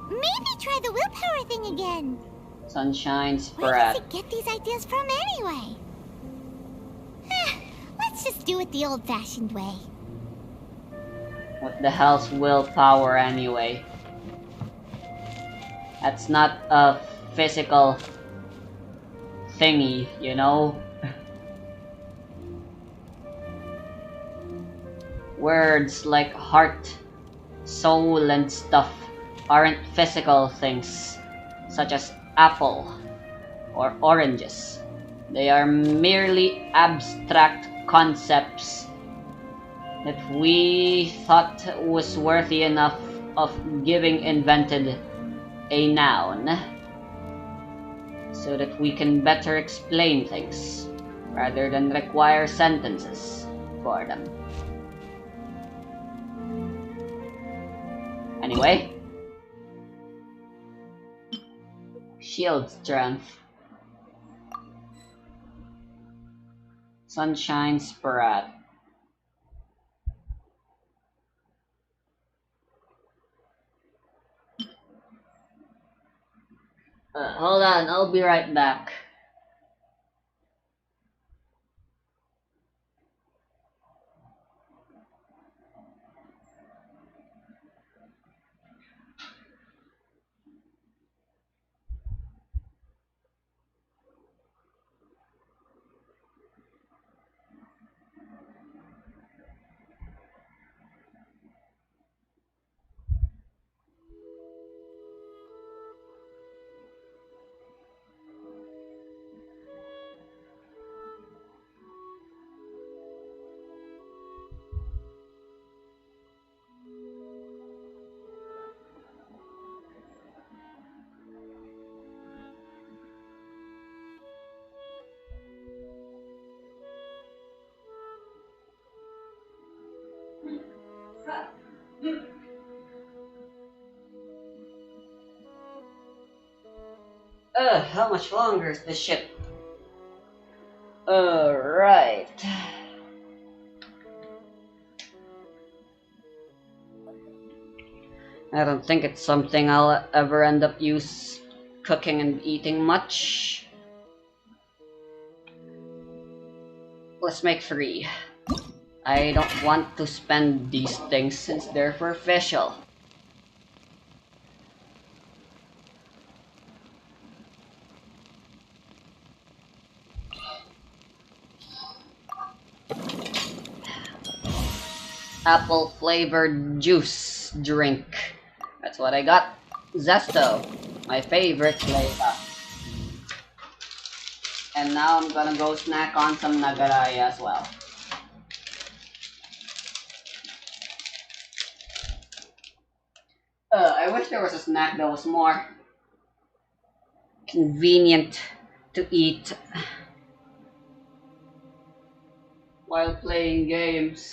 Maybe try the willpower thing again. Sunshine Where does Sprat. he get these ideas from anyway? Let's just do it the old-fashioned way. What the hell's willpower anyway? That's not a physical thingy, you know? Words like heart, soul, and stuff aren't physical things, such as apple or oranges. They are merely abstract concepts that we thought was worthy enough of giving invented a noun so that we can better explain things rather than require sentences for them. Anyway, shield strength. Sunshine Sprat. Hold on, I'll be right back. How much longer is this shit Alright. I don't think it's something I'll ever end up cooking and eating much. Let's make 3. I don't want to spend these things since they're for official. Apple flavored juice drink. That's what I got. Zesto, my favorite flavor. And now I'm gonna go snack on some nagarai as well. I wish there was a snack that was more convenient to eat while playing games.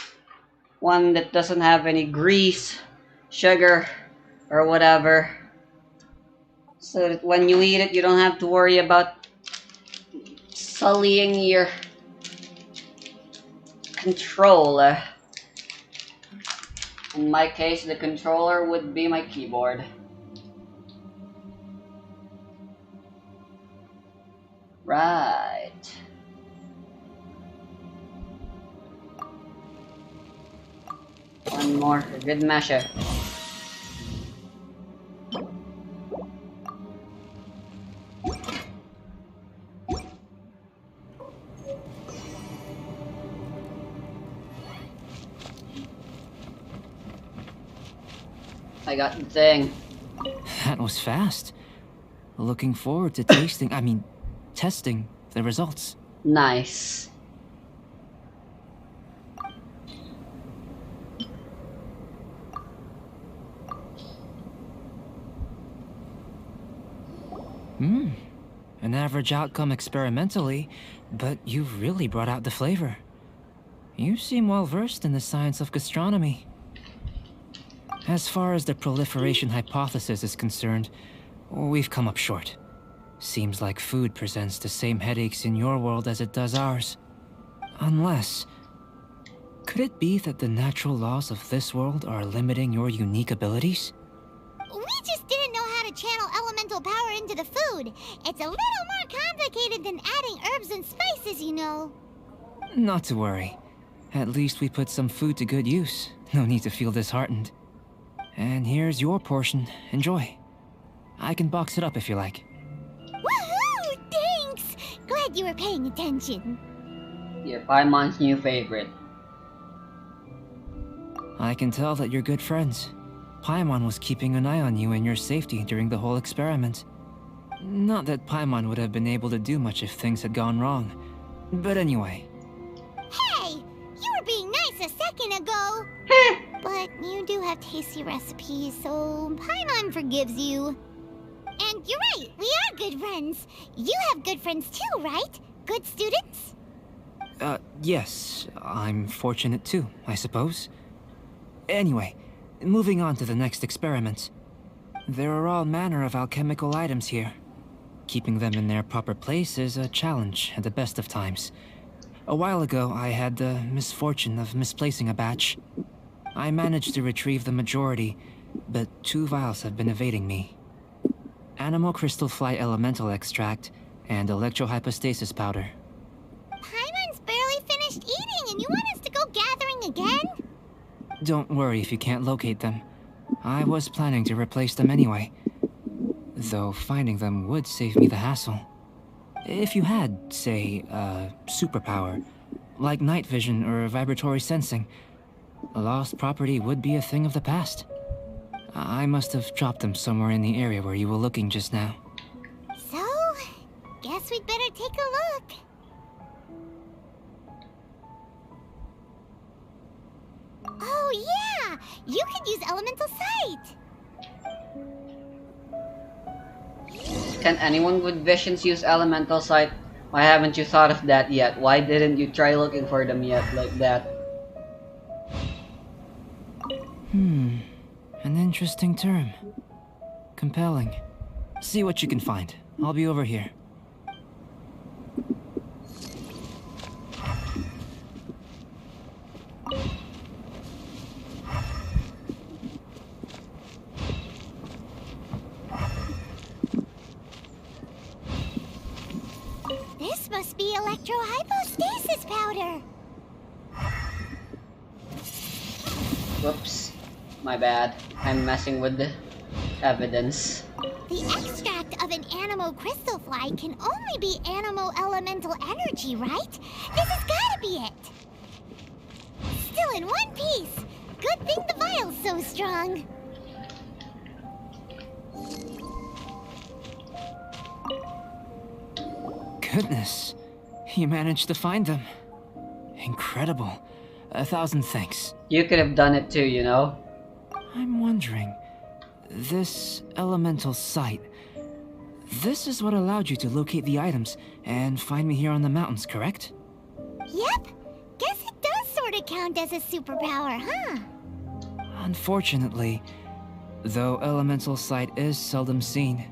One that doesn't have any grease, sugar, or whatever. So that when you eat it, you don't have to worry about sullying your controller. In my case, the controller would be my keyboard. Right. One more for good measure. I got the thing. That was fast. Looking forward to testing the results. Nice. An average outcome experimentally, but you've really brought out the flavor. You seem well versed in the science of gastronomy. As far as the proliferation hypothesis is concerned, we've come up short. Seems like food presents the same headaches in your world as it does ours. Unless... could it be that the natural laws of this world are limiting your unique abilities? We just didn't know how to channel elemental power into the food. It's a little more complicated than adding herbs and spices, you know. Not to worry. At least we put some food to good use. No need to feel disheartened. And here's your portion. Enjoy. I can box it up if you like. Woohoo! Thanks! Glad you were paying attention. You're Paimon's new favorite. I can tell that you're good friends. Paimon was keeping an eye on you and your safety during the whole experiment. Not that Paimon would have been able to do much if things had gone wrong. But anyway. Hey! You were being nice a second ago! But you do have tasty recipes, so Paimon forgives you. And you're right, we are good friends. You have good friends too, right? Good students? Yes. I'm fortunate too, I suppose. Anyway, moving on to the next experiment. There are all manner of alchemical items here. Keeping them in their proper place is a challenge at the best of times. A while ago, I had the misfortune of misplacing a batch. I managed to retrieve the majority, but 2 vials have been evading me. Animal crystal fly elemental extract and electrohypostasis powder. Paimon's barely finished eating and you want us to go gathering again? Don't worry if you can't locate them. I was planning to replace them anyway. Though finding them would save me the hassle. If you had, say, a superpower, like night vision or vibratory sensing, a lost property would be a thing of the past. I must have dropped them somewhere in the area where you were looking just now. So, guess we'd better take a look. Oh yeah! You could use elemental sight! Can anyone with visions use elemental sight? Why haven't you thought of that yet? Why didn't you try looking for them yet like that? An interesting term. Compelling. See what you can find. I'll be over here. electrohypostasis powder. Whoops. My bad. I'm messing with the evidence. The extract of an animo crystal fly can only be animo elemental energy, right? This has gotta be it. Still in one piece. Good thing the vial's so strong. Goodness, you managed to find them. Incredible. 1,000 thanks. You could have done it too, you know? I'm wondering, this elemental sight, this is what allowed you to locate the items and find me here on the mountains, correct? Yep. Guess it does sort of count as a superpower, huh? Unfortunately, though elemental sight is seldom seen,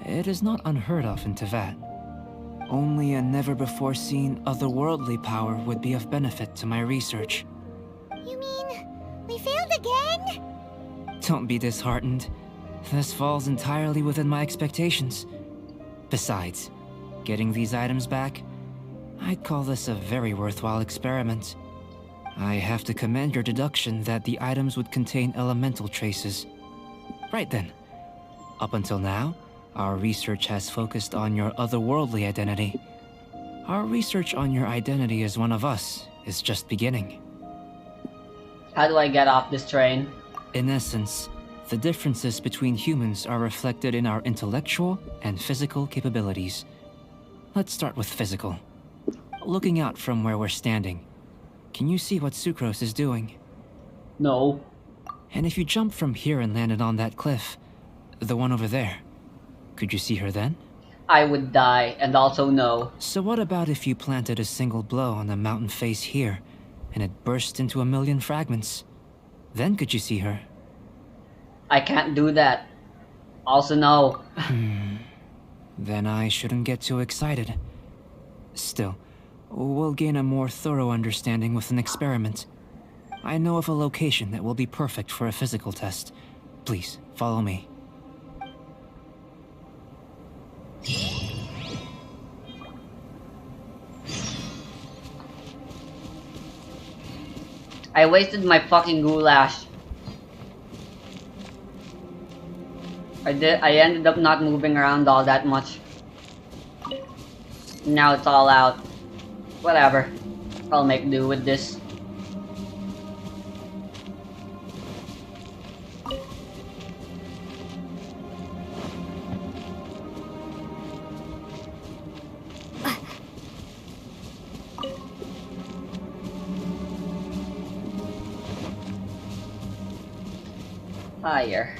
it is not unheard of in Teyvat. Only a never-before-seen otherworldly power would be of benefit to my research. You mean we failed again? Don't be disheartened. This falls entirely within my expectations. Besides, getting these items back, I'd call this a very worthwhile experiment. I have to commend your deduction that the items would contain elemental traces. Right then. Up until now, our research has focused on your otherworldly identity. Our research on your identity as one of us is just beginning. How do I get off this train? In essence, the differences between humans are reflected in our intellectual and physical capabilities. Let's start with physical. Looking out from where we're standing, can you see what Sucrose is doing? No. And if you jump from here and landed on that cliff, the one over there, could you see her then? I would die, and also no. So what about if you planted a single blow on the mountain face here, and it burst into 1,000,000 fragments? Then could you see her? I can't do that. Also no. Then I shouldn't get too excited. Still, we'll gain a more thorough understanding with an experiment. I know of a location that will be perfect for a physical test. Please, follow me. I wasted my fucking goulash. I ended up not moving around all that much. Now it's all out. Whatever. I'll make do with this. Fire.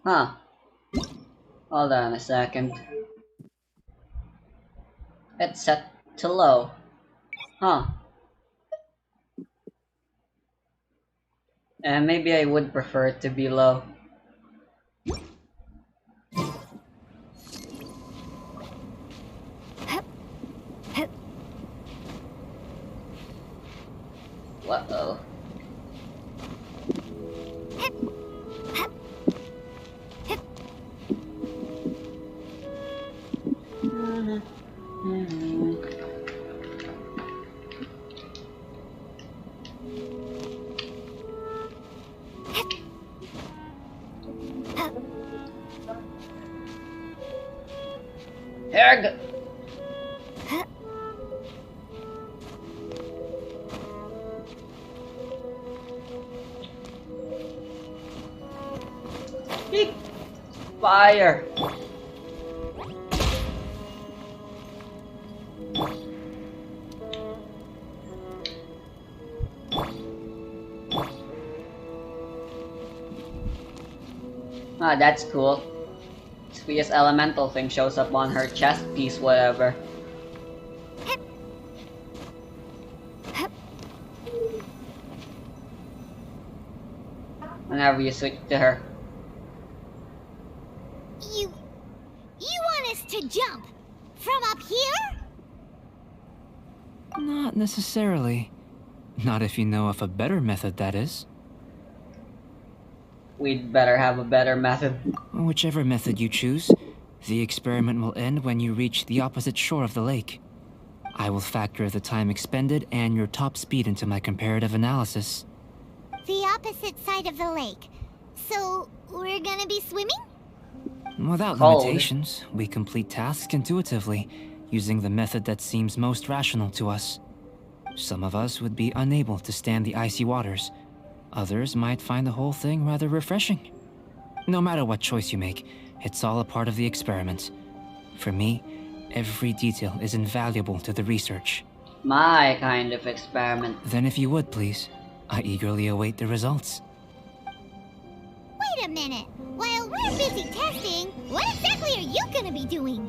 Huh. Hold on a second. It's set to low. Huh. And maybe I would prefer it to be low. Uh-oh. Erg. Eek. Fire. Ah, that's cool. Sweetest elemental thing shows up on her chest piece, whatever. Whenever you switch to her. You want us to jump from up here? Not necessarily. Not if you know of a better method, that is. We'd better have a better method. Whichever method you choose, the experiment will end when you reach the opposite shore of the lake. I will factor the time expended and your top speed into my comparative analysis. The opposite side of the lake. So, we're gonna be swimming? Without Cold. limitations, we complete tasks intuitively, using the method that seems most rational to us. Some of us would be unable to stand the icy waters. Others might find the whole thing rather refreshing. No matter what choice you make, it's all a part of the experiment. For me, every detail is invaluable to the research. My kind of experiment. Then if you would, please, I eagerly await the results. Wait a minute. While we're busy testing, what exactly are you gonna be doing?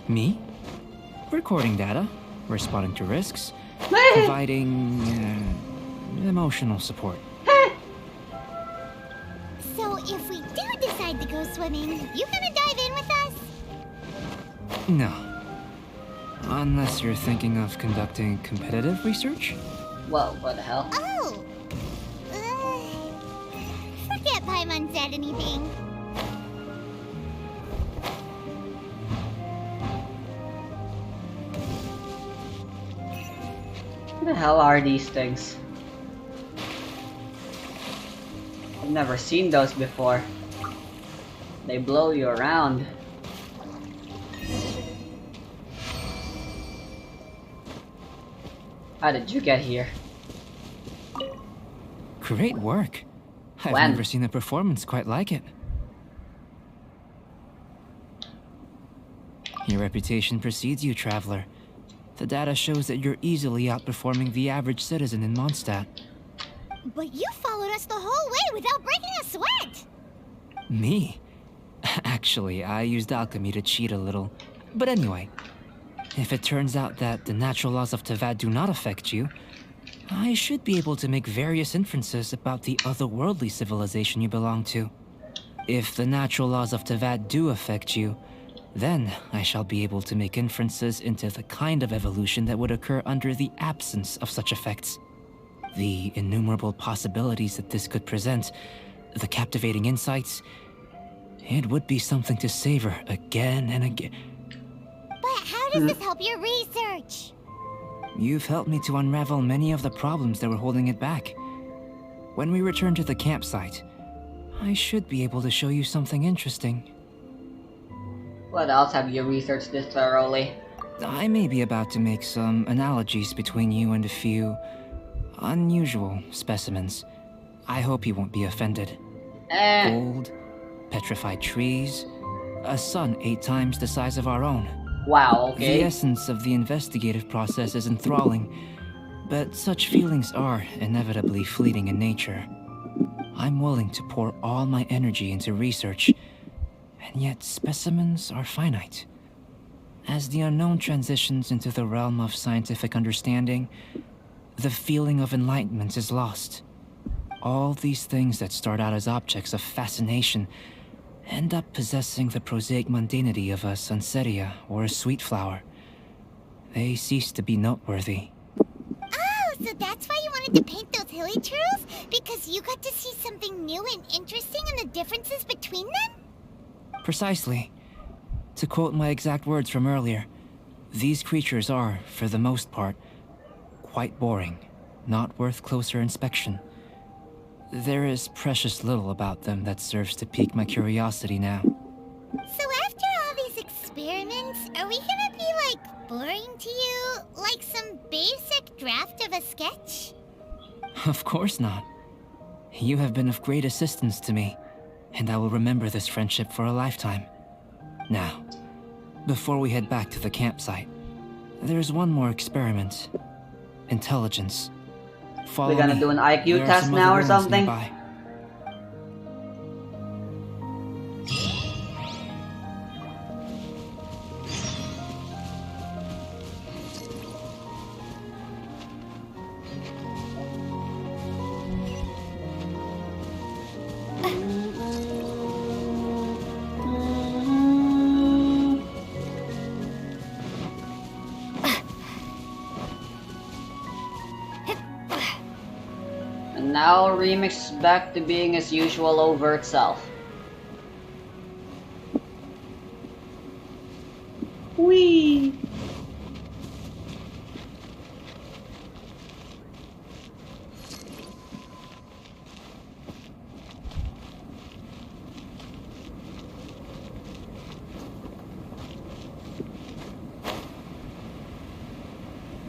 Me? Recording data, responding to risks, providing emotional support. So if we do decide to go swimming, you gonna dive in with us? No. Unless you're thinking of conducting competitive research? Whoa, what the hell? Oh! Forget Paimon said anything. What the hell are these things? I've never seen those before. They blow you around. How did you get here? Great work. I've When? never seen a performance quite like it. Your reputation precedes you, traveler. The data shows that you're easily outperforming the average citizen in Mondstadt. But you followed us the whole way without breaking a sweat! Me? Actually, I used alchemy to cheat a little. But anyway, if it turns out that the natural laws of Tevad do not affect you, I should be able to make various inferences about the otherworldly civilization you belong to. If the natural laws of Tevad do affect you, then I shall be able to make inferences into the kind of evolution that would occur under the absence of such effects. The innumerable possibilities that this could present, the captivating insights, it would be something to savor again and again. But how does this help your research? You've helped me to unravel many of the problems that were holding it back. When we return to the campsite, I should be able to show you something interesting. What else have you researched this thoroughly? I may be about to make some analogies between you and a few unusual specimens. I hope you won't be offended. Gold, petrified trees, a sun 8 times the size of our own. Wow, The okay. essence of the investigative process is enthralling, but such feelings are inevitably fleeting in nature. I'm willing to pour all my energy into research, and yet specimens are finite. As the unknown transitions into the realm of scientific understanding, the feeling of enlightenment is lost. All these things that start out as objects of fascination end up possessing the prosaic mundanity of a sunsetia or a sweet flower. They cease to be noteworthy. Oh, so that's why you wanted to paint those hilly turtles? Because you got to see something new and interesting in the differences between them? Precisely. To quote my exact words from earlier, these creatures are, for the most part, quite boring, not worth closer inspection. There is precious little about them that serves to pique my curiosity now. So after all these experiments, are we gonna be, like, boring to you? Like some basic draft of a sketch? Of course not. You have been of great assistance to me, and I will remember this friendship for a lifetime. Now, before we head back to the campsite, there's one more experiment. Intelligence. Follow We're gonna me. do an IQ There are test some now other or rooms something? nearby. And now Remix is back to being his usual overt self. Whee!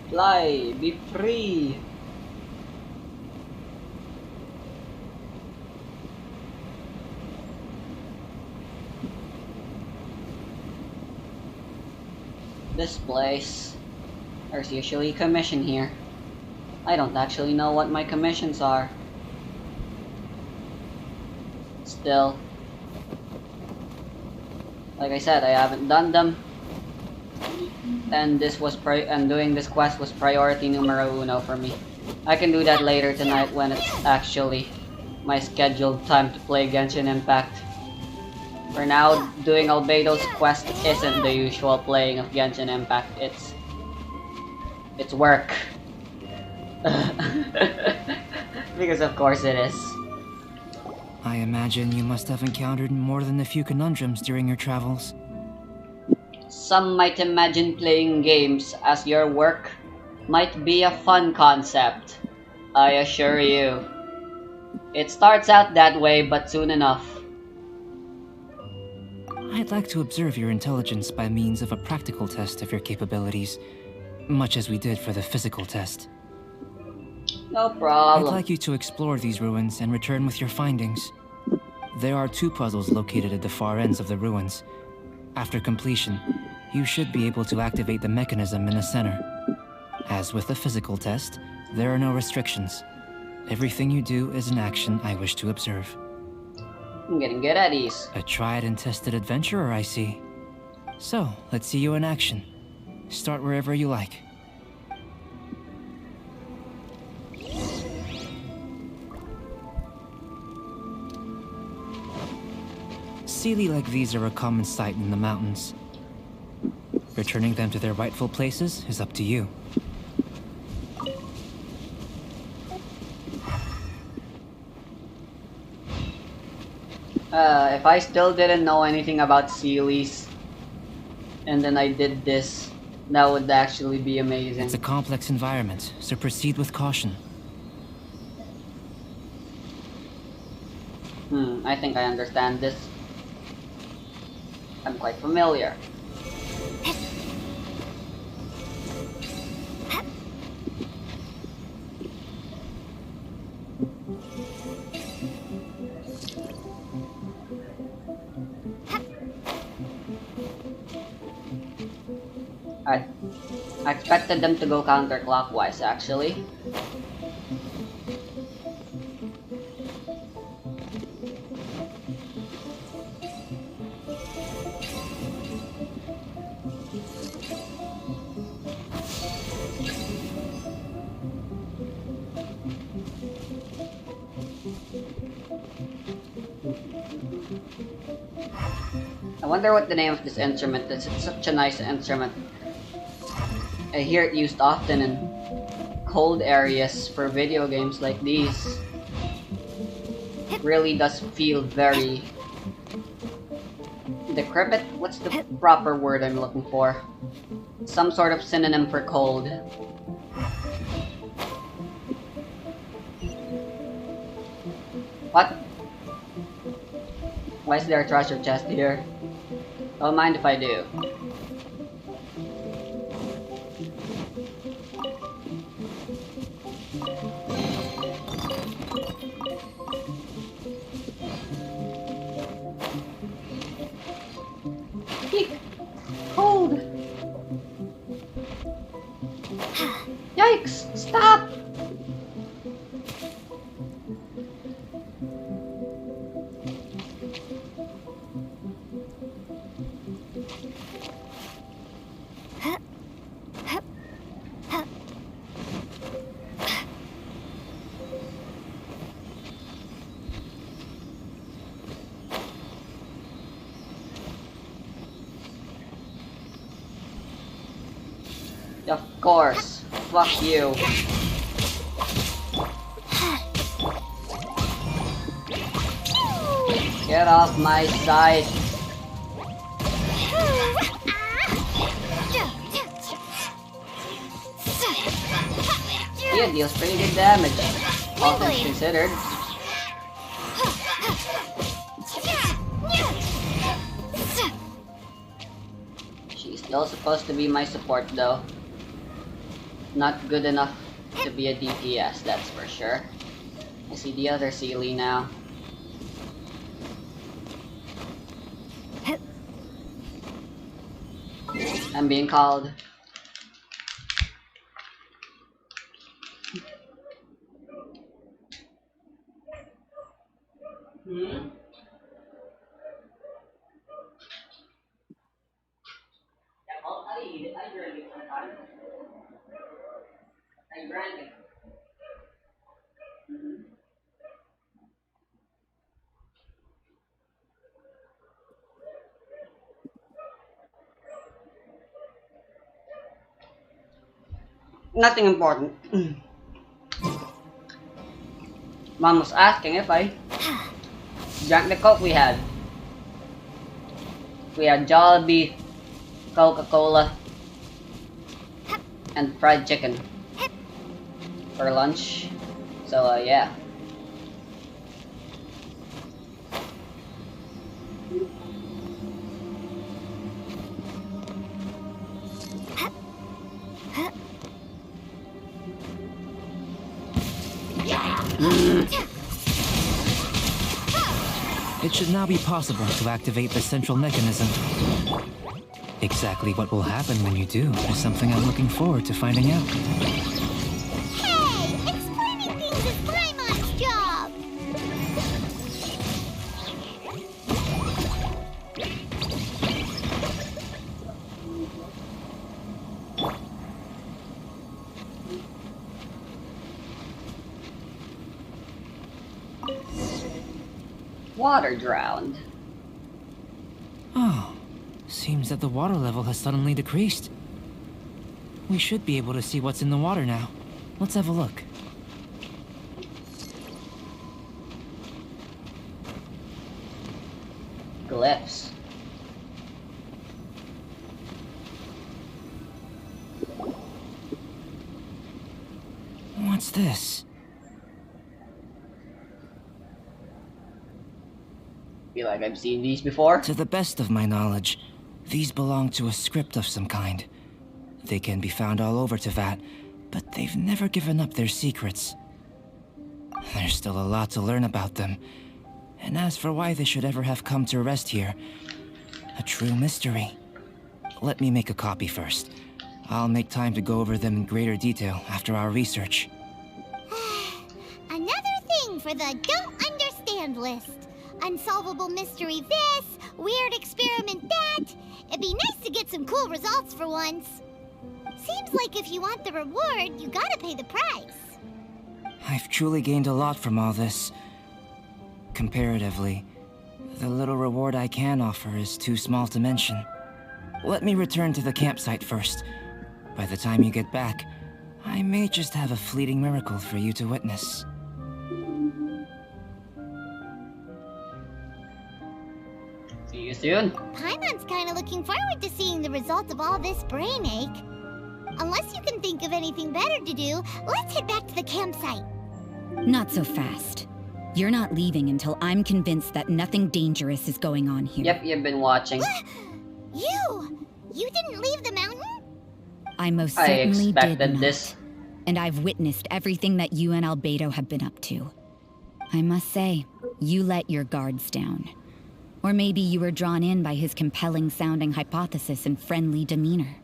Fly, be free. This place. There's usually a commission here. I don't actually know what my commissions are. Still, like I said, I haven't done them. And doing this quest was priority numero uno for me. I can do that later tonight when it's actually my scheduled time to play Genshin Impact. For now, doing Albedo's quest isn't the usual playing of Genshin Impact. It's work. Because of course it is. I imagine you must have encountered more than a few conundrums during your travels. Some might imagine playing games as your work might be a fun concept. I assure you. It starts out that way, but soon enough. I'd like to observe your intelligence by means of a practical test of your capabilities, much as we did for the physical test. No problem. I'd like you to explore these ruins and return with your findings. There are 2 puzzles located at the far ends of the ruins. After completion, you should be able to activate the mechanism in the center. As with the physical test, there are no restrictions. Everything you do is an action I wish to observe. I'm getting good at these. A tried and tested adventurer, I see. So, let's see you in action. Start wherever you like. Sealy like these are a common sight in the mountains. Returning them to their rightful places is up to you. If I still didn't know anything about Sealies, and then I did this, that would actually be amazing. It's a complex environment, so proceed with caution. I think I understand this. I'm quite familiar. I expected them to go counterclockwise, actually. I wonder what the name of this instrument is. It's such a nice instrument. I hear it used often in cold areas for video games like these. It really does feel very decrepit. What's the proper word I'm looking for? Some sort of synonym for cold. What? Why is there a treasure chest here? Don't mind if I do. Cold! Yikes! Stop! Of course. Fuck you. Get off my side. Yeah, deals pretty good damage, all things considered. She's still supposed to be my support though. Not good enough to be a DPS, that's for sure. I see the other Sealy now. I'm being called. I drank it. Nothing important. Mom was asking if I drank the Coke we had. We had Jollibee, Coca-Cola, and fried chicken for lunch. So yeah. It should now be possible to activate the central mechanism. Exactly what will happen when you do is something I'm looking forward to finding out. Hey! Explaining things is Paimon's job! Water drowned. Oh, seems that the water level has suddenly decreased. We should be able to see what's in the water now. Let's have a look. Glyphs. What's this? Feel like I've seen these before. To the best of my knowledge, these belong to a script of some kind. They can be found all over Teyvat, but they've never given up their secrets. There's still a lot to learn about them. And as for why they should ever have come to rest here, a true mystery. Let me make a copy first. I'll make time to go over them in greater detail after our research. Another thing for the don't understand list. Unsolvable mystery this, weird experiment that. It'd be nice to get some cool results for once. Seems like if you want the reward, you gotta pay the price. I've truly gained a lot from all this. Comparatively, the little reward I can offer is too small to mention. Let me return to the campsite first. By the time you get back, I may just have a fleeting miracle for you to witness. See you soon. Paimon's kinda looking forward to seeing the result of all this brain ache. Unless you can think of anything better to do, let's head back to the campsite. Not so fast. You're not leaving until I'm convinced that nothing dangerous is going on here. Yep, you've been watching. You didn't leave the mountain? I most I certainly did expected not. this. And I've witnessed everything that you and Albedo have been up to. I must say, you let your guards down. Or maybe you were drawn in by his compelling-sounding hypothesis and friendly demeanor.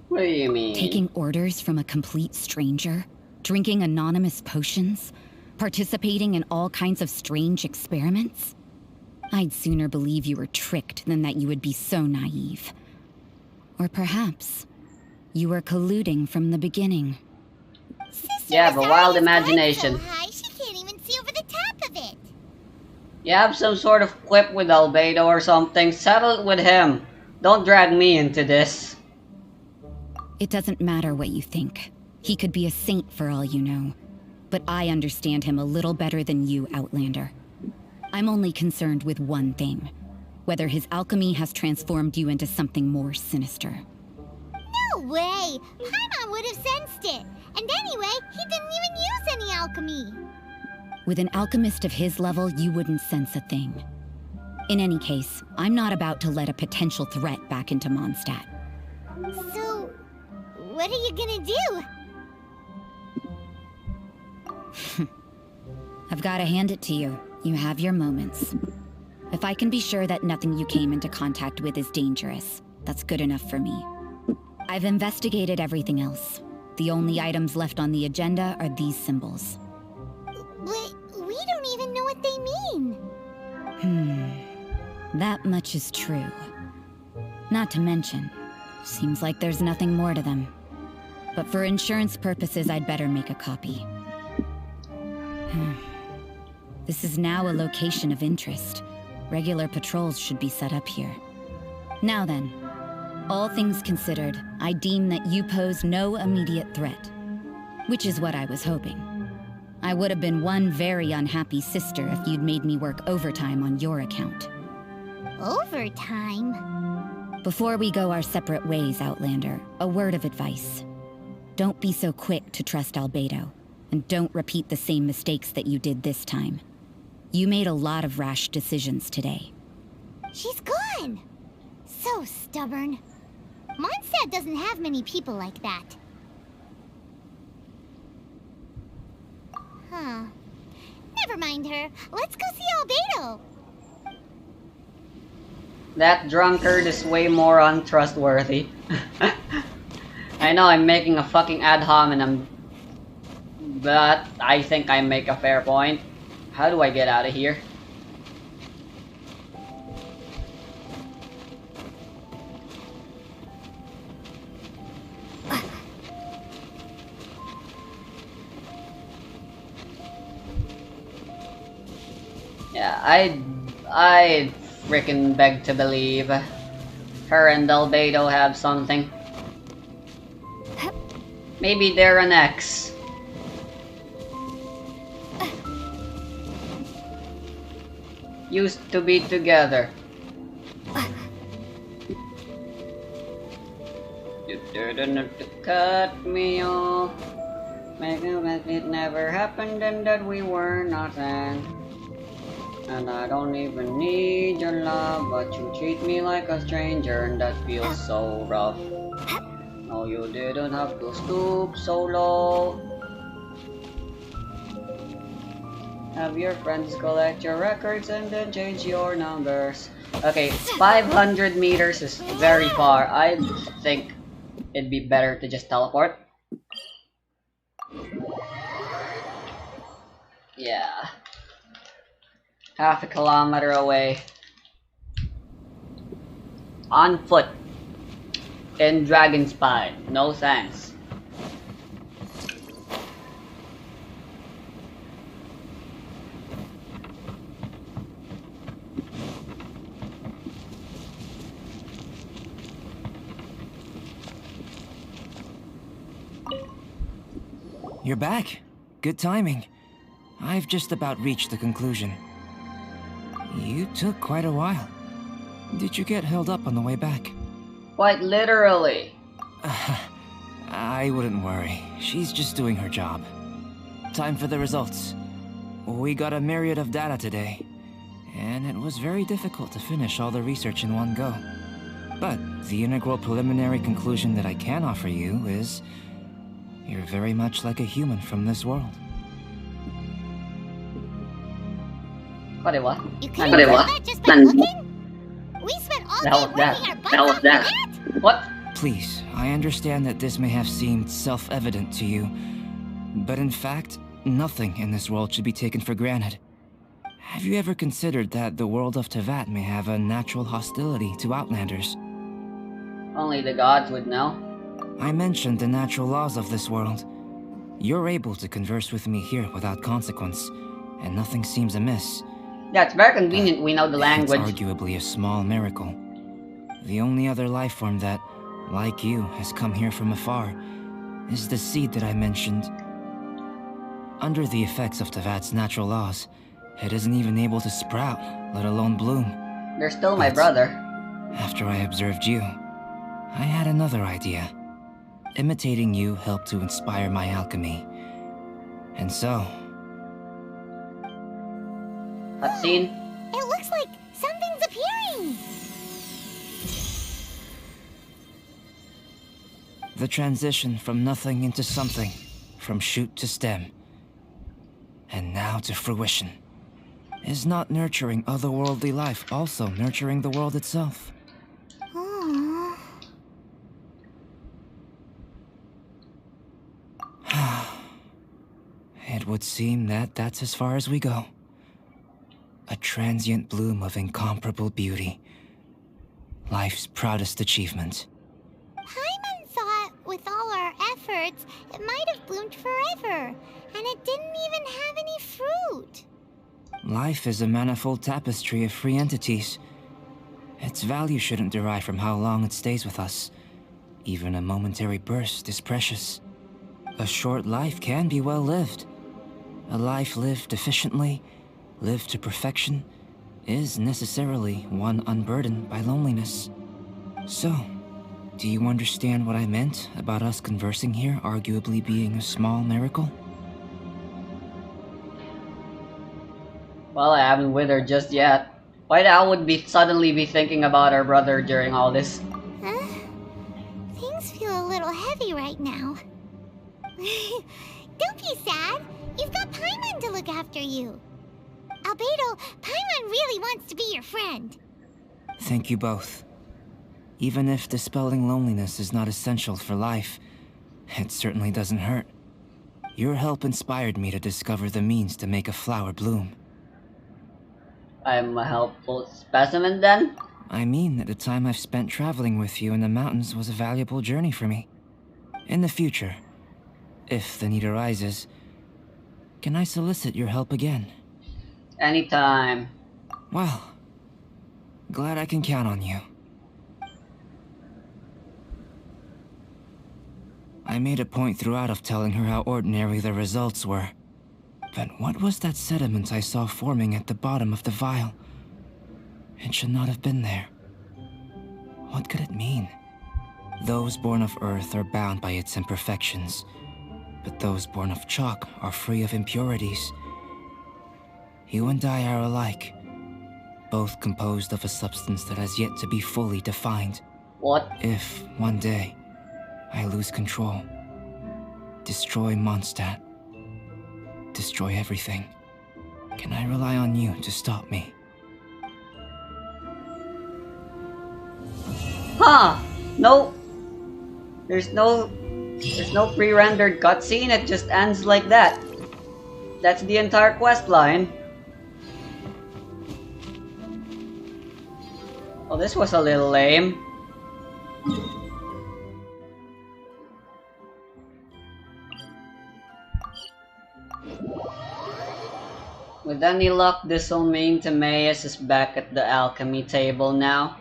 What do you mean? Taking orders from a complete stranger? Drinking anonymous potions? Participating in all kinds of strange experiments? I'd sooner believe you were tricked than that you would be so naive. Or perhaps, you were colluding from the beginning. Sister You have a wild Azaria's imagination. so high, she can't even see over the top of it. You have some sort of quip with Albedo or something. Settle it with him. Don't drag me into this. It doesn't matter what you think. He could be a saint for all you know. but I understand him a little better than you, Outlander. I'm only concerned with one thing. Whether his alchemy has transformed you into something more sinister. No way! Paimon would have sensed it. And anyway, he didn't even use any alchemy. With an alchemist of his level, you wouldn't sense a thing. In any case, I'm not about to let a potential threat back into Mondstadt. So, what are you gonna do? I've got to hand it to you. You have your moments. If I can be sure that nothing you came into contact with is dangerous, that's good enough for me. I've investigated everything else. The only items left on the agenda are these symbols. But we don't even know what they mean. That much is true. Not to mention, seems like there's nothing more to them. But for insurance purposes, I'd better make a copy. This is now a location of interest. Regular patrols should be set up here. Now then, all things considered, I deem that you pose no immediate threat. Which is what I was hoping. I would have been one very unhappy sister if you'd made me work overtime on your account. Overtime? Before we go our separate ways, Outlander, a word of advice. Don't be so quick to trust Albedo, and don't repeat the same mistakes that you did this time. You made a lot of rash decisions today. She's gone! So stubborn. Mondstadt doesn't have many people like that. Huh. Never mind her. Let's go see Albedo. That drunkard is way more untrustworthy. I know I'm making a fucking ad hominem, but I think I make a fair point. How do I get out of here? Yeah, I freaking beg to believe her and Albedo have something. Maybe they're an ex. Used to be together. You didn't have to cut me off. Making it never happened and that we were nothing. And I don't even need your love, but you treat me like a stranger and that feels so rough. No, you didn't have to stoop so low. Have your friends collect your records and then change your numbers. Okay, 500 meters is very far. I think it'd be better to just teleport. Yeah. Half a kilometer away. On foot. In Dragon Spine. No thanks. You're back. Good timing. I've just about reached the conclusion. You took quite a while. Did you get held up on the way back? Quite literally. I wouldn't worry. She's just doing her job. Time for the results. We got a myriad of data today, and it was very difficult to finish all the research in one go. But the integral preliminary conclusion that I can offer you is you're very much like a human from this world. What? You couldn't tell that just by looking? We spent all day working our butts off for that? What? Please, I understand that this may have seemed self-evident to you, but in fact, nothing in this world should be taken for granted. Have you ever considered that the world of Teyvat may have a natural hostility to Outlanders? Only the gods would know. I mentioned the natural laws of this world. You're able to converse with me here without consequence, and nothing seems amiss. Yeah, it's very convenient we know the language. It's arguably a small miracle. The only other life form that, like you, has come here from afar is the seed that I mentioned. Under the effects of Tevat's natural laws, it isn't even able to sprout, let alone bloom. They're still my But brother. after I observed you, I had another idea. Imitating you helped to inspire my alchemy. And so... Cutscene? It looks like something's appearing! The transition from nothing into something, from shoot to stem, and now to fruition. Is not nurturing otherworldly life also nurturing the world itself? Aww. It would seem that that's as far as we go. A transient bloom of incomparable beauty. Life's proudest achievement. Paimon thought with all our efforts, it might have bloomed forever, and it didn't even have any fruit. Life is a manifold tapestry of free entities. Its value shouldn't derive from how long it stays with us. Even a momentary burst is precious. A short life can be well lived. A life lived efficiently, lived to perfection, is necessarily one unburdened by loneliness. So, do you understand what I meant about us conversing here arguably being a small miracle? Well, I haven't with her just yet. Why the hell would be suddenly be thinking about our brother during all this? Huh? Things feel a little heavy right now. Don't be sad. You've got Paimon to look after you. Albedo, Paimon really wants to be your friend. Thank you both. Even if dispelling loneliness is not essential for life, it certainly doesn't hurt. Your help inspired me to discover the means to make a flower bloom. I'm a helpful specimen then? I mean that the time I've spent traveling with you in the mountains was a valuable journey for me. In the future, if the need arises, can I solicit your help again? Anytime. Well, glad I can count on you. I made a point throughout of telling her how ordinary the results were. But what was that sediment I saw forming at the bottom of the vial? It should not have been there. What could it mean? Those born of Earth are bound by its imperfections, but those born of chalk are free of impurities. You and I are alike, both composed of a substance that has yet to be fully defined. What? If, one day, I lose control, destroy Mondstadt, destroy everything, can I rely on you to stop me? Huh! No! There's no pre-rendered cutscene, it just ends like that. That's the entire quest line. Oh, this was a little lame. With any luck, this will mean Timaeus is back at the alchemy table now.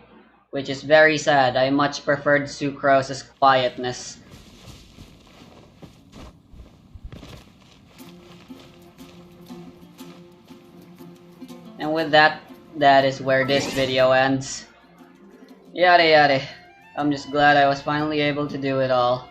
Which is very sad. I much preferred Sucrose's quietness. And with that, that is where this video ends. Yada yada. I'm just glad I was finally able to do it all.